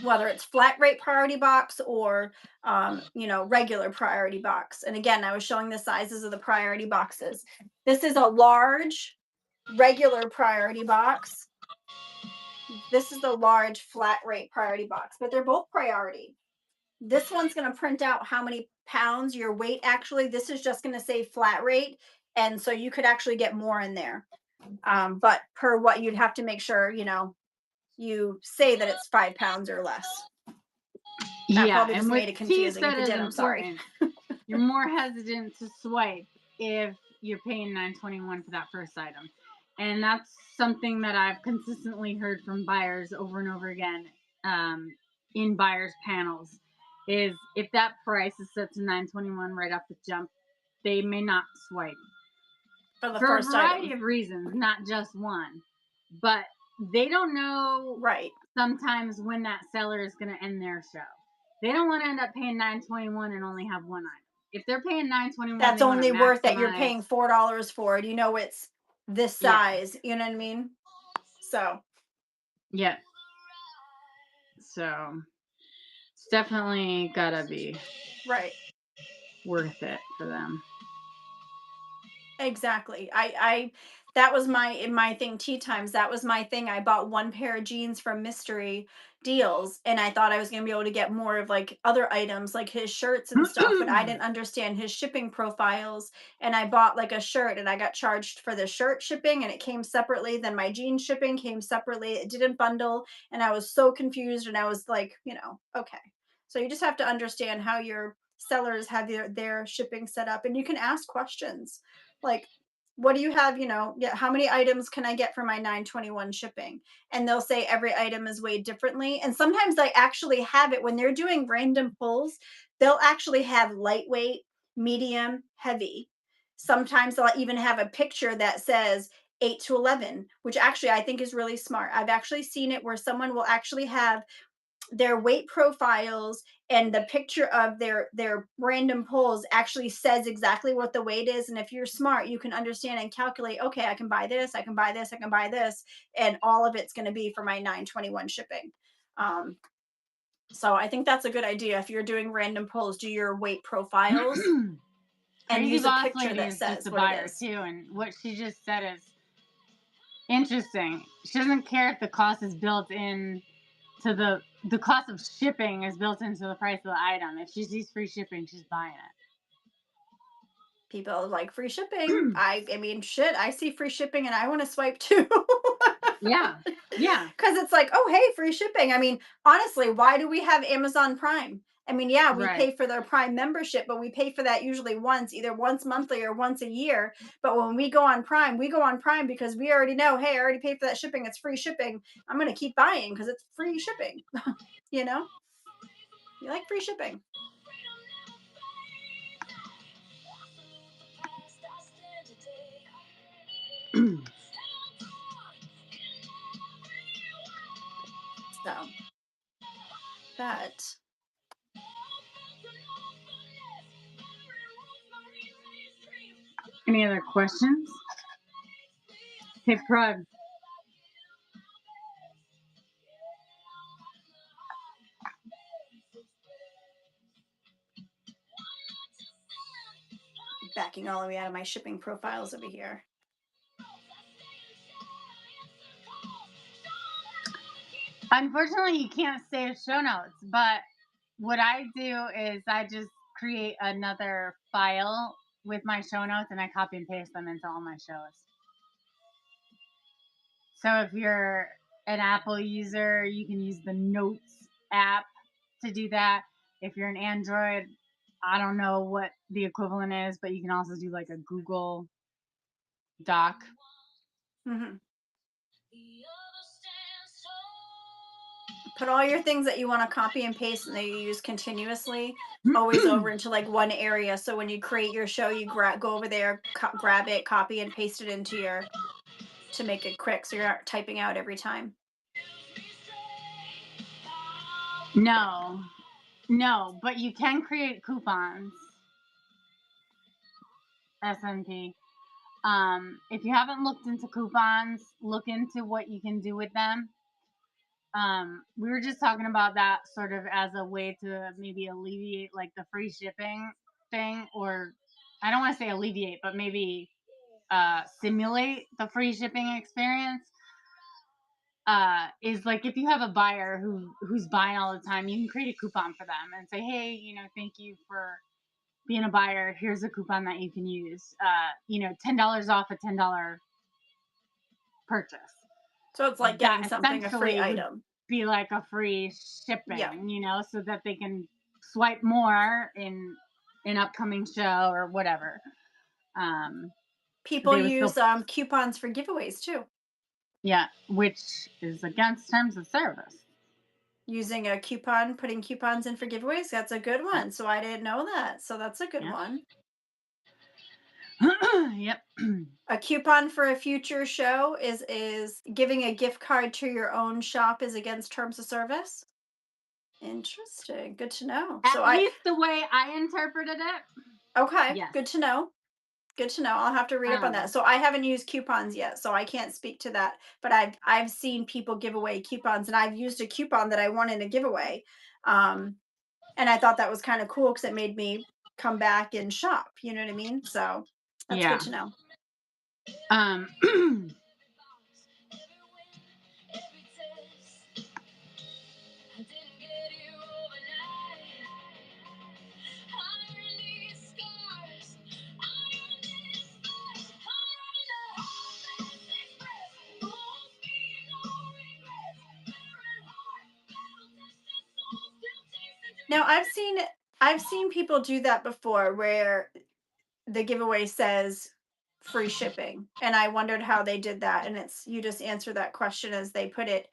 Whether it's flat rate priority box or, regular priority box. And again, I was showing the sizes of the priority boxes. This is a large regular priority box. This is the large flat rate priority box, but they're both priority. This one's going to print out how many pounds, your weight. Actually, this is just going to say flat rate. And so you could actually get more in there. But per what you'd have to make sure, you say that it's 5 pounds or less. That probably just made it confusing. If it did, I'm sorry. You're more hesitant to swipe if you're paying $9.21 for that first item. And that's something that I've consistently heard from buyers over and over again in buyers panels, is if that price is set to $9.21 right off the jump, they may not swipe. For a variety of reasons, not just one. But they don't know sometimes when that seller is going to end their show. They don't want to end up paying $9.21 and only have one item. If they're paying $9.21, that's only worth that you're paying $4 for it. It's this size. Yeah. You know what I mean? So. Yeah. So it's definitely gotta be worth it for them. Exactly. I that was my thing. Tea Times, that was my thing. I bought 1 pair of jeans from Mystery Deals, and I thought I was going to be able to get more of like other items like his shirts and stuff, but I didn't understand his shipping profiles, and I bought like a shirt and I got charged for the shirt shipping, and it came separately. Then my jeans shipping came separately. It didn't bundle, and I was so confused, and I was like, okay. So you just have to understand how your sellers have their shipping set up, and you can ask questions like, what do you have, how many items can I get for my 921 shipping? And they'll say every item is weighed differently. And sometimes they actually have it when they're doing random pulls, they'll actually have lightweight, medium, heavy. Sometimes they'll even have a picture that says 8 to 11, which actually I think is really smart. I've actually seen it where someone will actually have their weight profiles, and the picture of their random pulls actually says exactly what the weight is. And if you're smart, you can understand and calculate, okay, I can buy this, I can buy this, I can buy this, and all of it's going to be for my 921 shipping. So I think that's a good idea. If you're doing random pulls, do your weight profiles and use a picture that says what buyer it is. too. And what she just said is interesting. She doesn't care if the cost is built in to the cost of shipping is built into the price of the item. If she sees free shipping, she's buying it. People like free shipping. I mean, shit, I see free shipping and I want to swipe too. Yeah. Because it's like, oh, hey, free shipping. I mean, honestly, why do we have Amazon Prime? I mean, yeah, we Right. pay for their Prime membership, but we pay for that usually once, either once monthly or once a year. But when we go on Prime because we already know, hey, I already paid for that shipping. It's free shipping. I'm going to keep buying because it's free shipping. You know, you like free shipping. So, but Any other questions? Hey, Prud. backing all the way out of my shipping profiles over here. Unfortunately, you can't save show notes, but what I do is I just create another file with my show notes and I copy and paste them into all my shows. So if you're an Apple user, you can use the Notes app to do that. If you're an Android, I don't know what the equivalent is, but you can also do like a Google Doc. Mm-hmm. Put all your things that you want to copy and paste and that you use continuously always over into like one area. So when you create your show, you go over there, grab it, copy and paste it into your to make it quick. So you're not typing out every time. No, but you can create coupons. SNP. If you haven't looked into coupons, look into what you can do with them. We were just talking about that sort of as a way to maybe alleviate like the free shipping thing, or I don't want to say alleviate, but maybe simulate the free shipping experience. Is like if you have a buyer who's buying all the time, you can create a coupon for them and say, hey, thank you for being a buyer. Here's a coupon that you can use. $10 off a $10 purchase. So it's like getting that something a free item. Be like a free shipping, so that they can swipe more in an upcoming show or whatever. People use coupons for giveaways too. Yeah, which is against terms of service. Using a coupon, putting coupons in for giveaways, that's a good one. So I didn't know that. So that's a good one. Yep. A coupon for a future show is giving a gift card to your own shop is against terms of service. Interesting. Good to know. At least the way I interpreted it. Okay. Yes. Good to know. Good to know. I'll have to read up on that. So I haven't used coupons yet, so I can't speak to that. But I've seen people give away coupons, and I've used a coupon that I won in a giveaway, and I thought that was kind of cool because it made me come back and shop. You know what I mean? So that's good to know. Now I've seen people do that before where the giveaway says free shipping, and I wondered how they did that, and it's you just answer that question as they put it.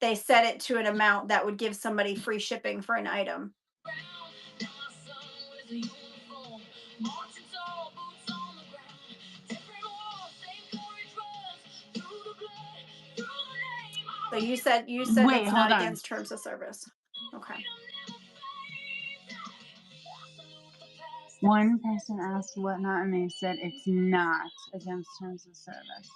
They set it to an amount that would give somebody free shipping for an item. So you said it's not against terms of service. Okay. One person asked whatnot, and they said it's not against terms of service.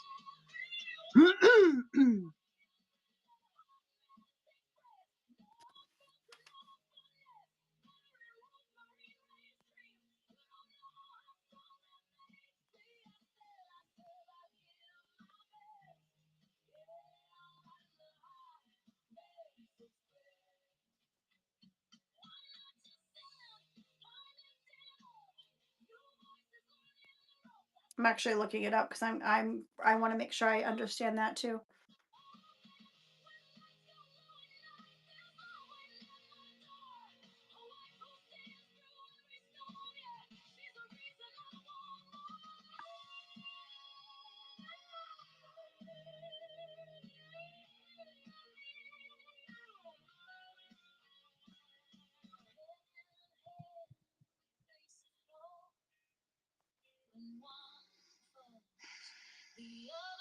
I'm actually looking it up because I want to make sure I understand that too.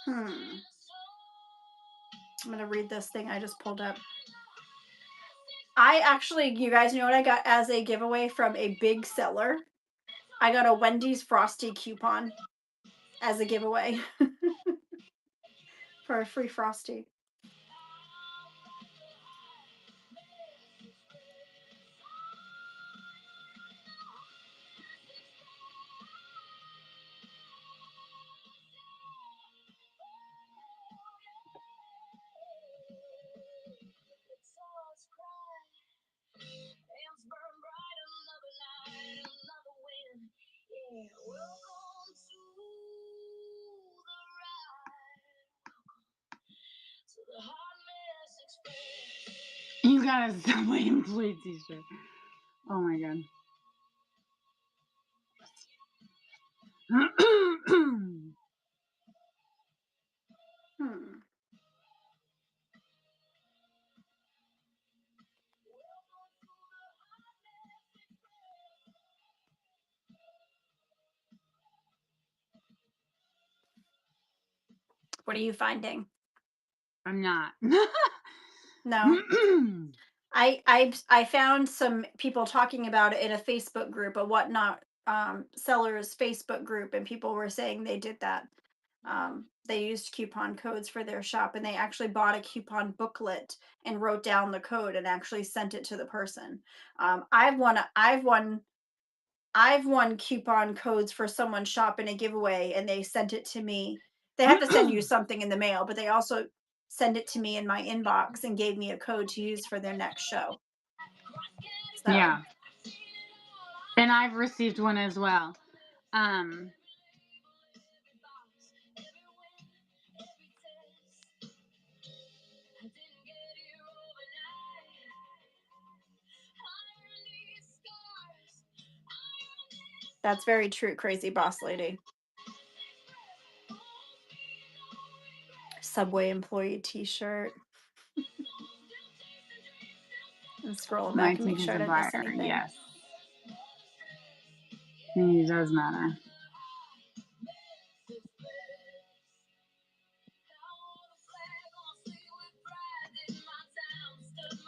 I'm going to read this thing I just pulled up. I actually, you guys know what I got as a giveaway from a big seller? I got a Wendy's Frosty coupon as a giveaway for a free Frosty. You got a Subway employee t-shirt. Oh my god. What are you finding? I'm not. No. I found some people talking about it in a Facebook group, a Whatnot sellers Facebook group, and people were saying they did that. They used coupon codes for their shop, and they actually bought a coupon booklet and wrote down the code and actually sent it to the person. I've won coupon codes for someone's shop in a giveaway, and they sent it to me. They have to send you something in the mail, but they also send it to me in my inbox and gave me a code to use for their next show. So. Yeah. And I've received one as well. That's very true, crazy boss lady. Subway employee t-shirt. And scroll back and make sure I didn't miss anything. Yes. It does matter.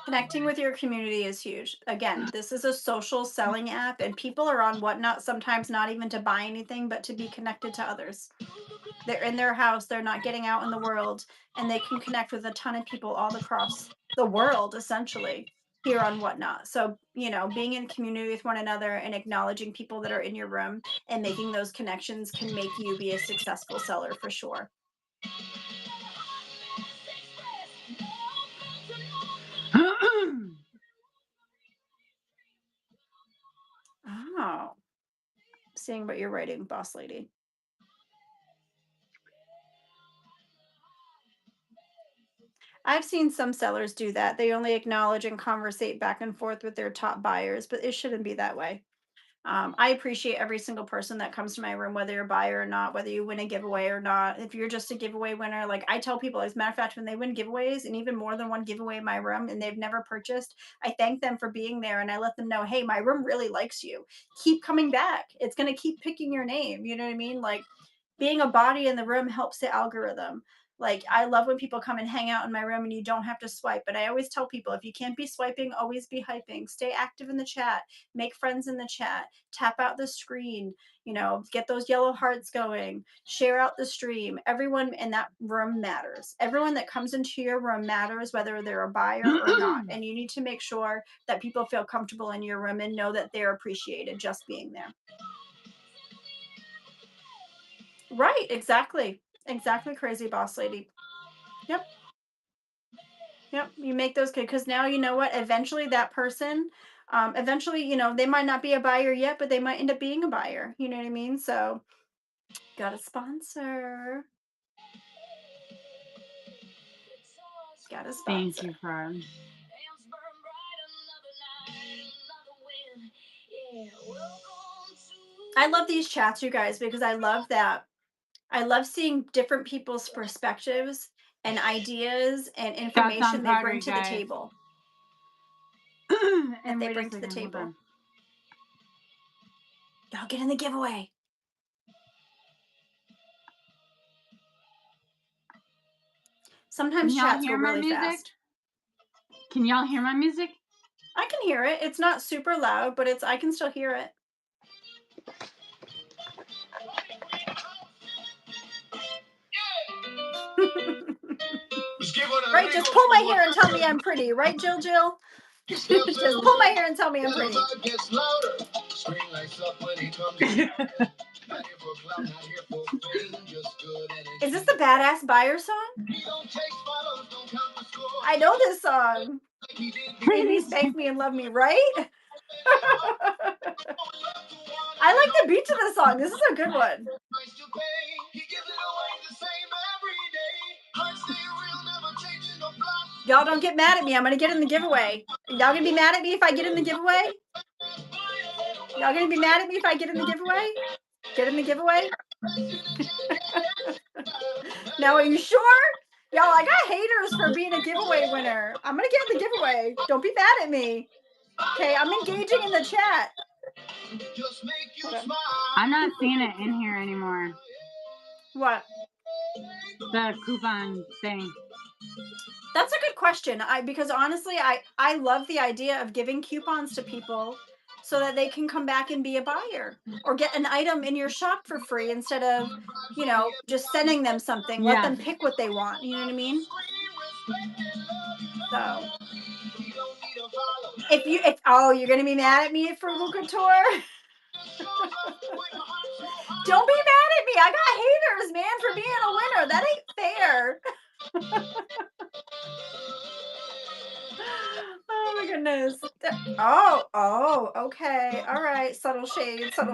Connecting with your community is huge. Again, this is a social selling app, and people are on Whatnot sometimes not even to buy anything, but to be connected to others. They're in their house, they're not getting out in the world, and they can connect with a ton of people all across the world, essentially, here on Whatnot. So, being in community with one another and acknowledging people that are in your room and making those connections can make you be a successful seller for sure. Oh, seeing what you're writing, boss lady. I've seen some sellers do that. They only acknowledge and conversate back and forth with their top buyers, but it shouldn't be that way. I appreciate every single person that comes to my room, whether you're a buyer or not, whether you win a giveaway or not. If you're just a giveaway winner, like I tell people, as a matter of fact, when they win giveaways and even more than one giveaway in my room and they've never purchased, I thank them for being there and I let them know, hey, my room really likes you. Keep coming back. It's going to keep picking your name. You know what I mean? Like being a body in the room helps the algorithm. Like I love when people come and hang out in my room and you don't have to swipe. But I always tell people, if you can't be swiping, always be hyping. Stay active in the chat. Make friends in the chat. Tap out the screen. Get those yellow hearts going. Share out the stream. Everyone in that room matters. Everyone that comes into your room matters, whether they're a buyer or not. And you need to make sure that people feel comfortable in your room and know that they're appreciated just being there. Right, exactly. Exactly, crazy boss lady. Yep. You make those good, because now you know what? Eventually that person, they might not be a buyer yet, but they might end up being a buyer. You know what I mean? So got a sponsor. Got a sponsor. Thank you, friend. I love these chats, you guys, because I love that. I love seeing different people's perspectives and ideas and information they bring to the table. And they bring to the table. Y'all get in the giveaway. Sometimes Can y'all chats go hear my really music? fast. Can y'all hear my music? I can hear it. It's not super loud, but I can still hear it. Right, just pull my hair and tell me I'm pretty. Right, Jill? Just pull my hair and tell me I'm pretty. Is this the Badass Buyer song? I know this song. Baby, spank me and love me, right? I like the beat to this song. This is a good one. Y'all don't get mad at me. I'm going to get in the giveaway. Y'all going to be mad at me if I get in the giveaway? Y'all going to be mad at me if I get in the giveaway? Get in the giveaway? Now, are you sure? Y'all, I got haters for being a giveaway winner. I'm going to get in the giveaway. Don't be mad at me. Okay, I'm engaging in the chat. I'm not seeing it in here anymore. What? The coupon thing. That's a good question. Because honestly, I love the idea of giving coupons to people so that they can come back and be a buyer or get an item in your shop for free instead of, just sending them something. Let them pick what they want. You know what I mean? So if you're gonna be mad at me for Frugal Couture. Don't be mad at me. I got haters, man, for being a winner. That ain't fair. Oh my goodness. Oh, okay. All right. Subtle shade. Oh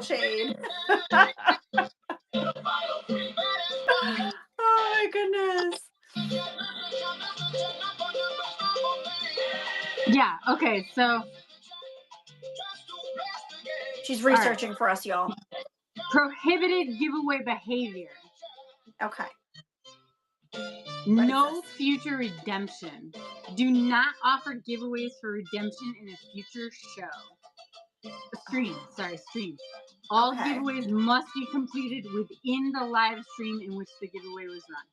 my goodness. Yeah, okay, so she's researching for us, y'all. Prohibited giveaway behavior. Okay. No future redemption. Do not offer giveaways for redemption in a future show. Stream. All giveaways must be completed within the live stream in which the giveaway was run.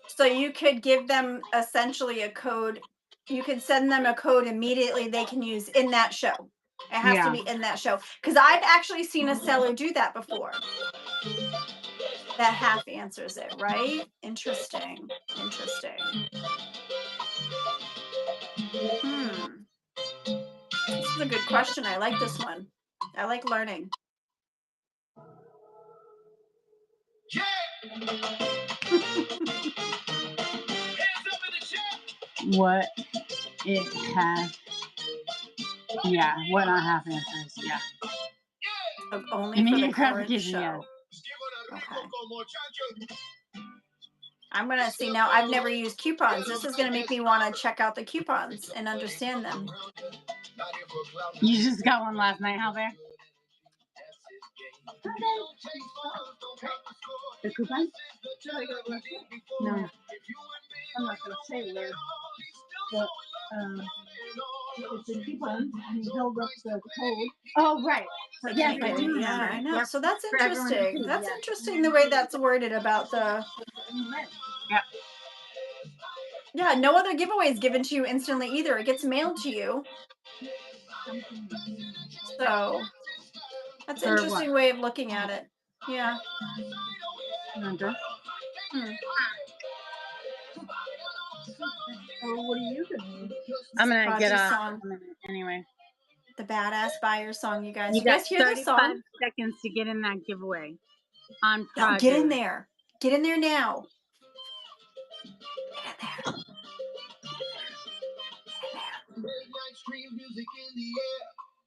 So you could give them essentially a code. You could send them a code immediately they can use in that show. It has to be in that show. Because I've actually seen a seller do that before. That half answers it, right? Interesting. This is a good question. I like this one. I like learning. What it has. Yeah, what not half answers. Yeah. Only for the current show. Yeah. Okay. I'm going to see now. I've never used coupons. This is going to make me want to check out the coupons and understand them. You just got one last night, Halbert? The coupon? No. I'm not going to say where. But, it's a coupon, and he held up the code. Oh, right. Yeah, I know. Yep. So that's interesting. That's interesting the way that's worded about the... Yeah, no other giveaway is given to you instantly either. It gets mailed to you. So that's an interesting way of looking at it. Yeah. What are you doing? I'm going to get off anyway. The Badass Buyer song, you guys. You guys hear this song? 35 seconds to get in that giveaway. On Prodigy. Get in there. Get in there now. Get in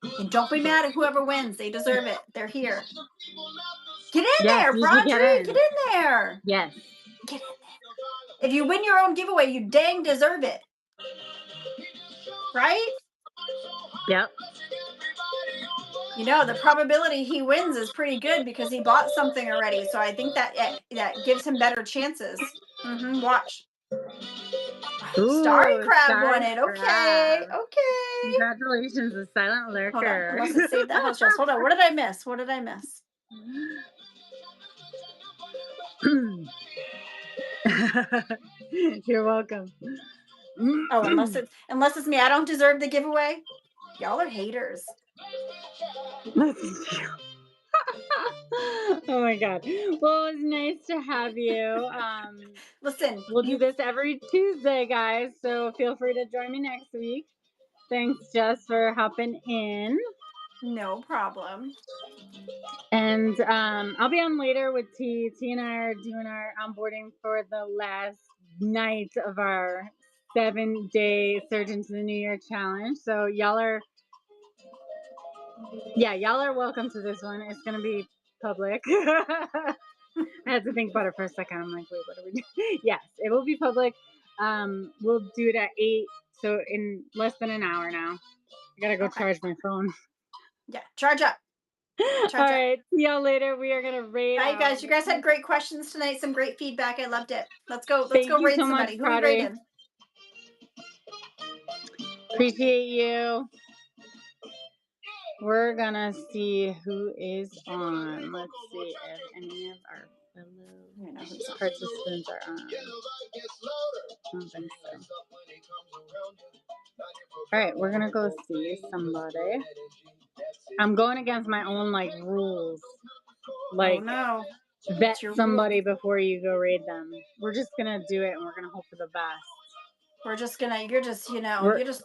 there. And don't be mad at whoever wins. They deserve it. They're here. Get in there, Prodigy. Get in there. Yes. Get in there. If you win your own giveaway, you dang deserve it. Right? Yep. The probability he wins is pretty good because he bought something already. So I think that gives him better chances. Watch. Ooh, Starry Crab won it. Okay. Congratulations, the silent lurker. Hold on. I must have saved that house dress. Hold on. What did I miss? You're welcome. Oh, unless it's me. I don't deserve the giveaway. Y'all are haters. Oh my god. Well, it was nice to have you. Listen, We'll do this every Tuesday, guys. So feel free to join me next week. Thanks, Jess, for hopping in. No problem. And I'll be on later with T. T and I are doing our onboarding for the last night of our 7-day Surge into the New Year challenge. So y'all are welcome to this one. It's gonna be public. I had to think about it for a second. I'm like, wait, what are we doing? Yes, it will be public. We'll do it at 8, so in less than an hour now. I gotta go charge my phone. Yeah, charge up. All right, see y'all later. We are gonna raid. Bye, you guys. You guys had great questions tonight. Some great feedback. I loved it. Let's go. Let's Thank go you raid so somebody. much, Who we Crowdery. raiding? Appreciate you. We're gonna see who is on. Let's see if any of our fellow participants are on. I don't think so. All right, we're gonna go see somebody. I'm going against my own rules. Oh no. Vet somebody before you go raid them. We're just gonna do it and we're gonna hope for the best. We're just gonna, you're just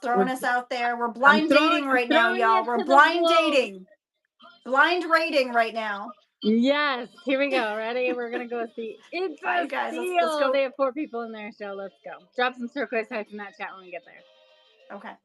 throwing us out there. We're blind dating right now, y'all. We're blind dating. Blind rating right now. Yes, here we go. Ready? We're gonna go see. It's a guys. steal. Let's go. They have 4 people in there, so let's go. Drop some turquoise hearts in that chat when we get there. Okay.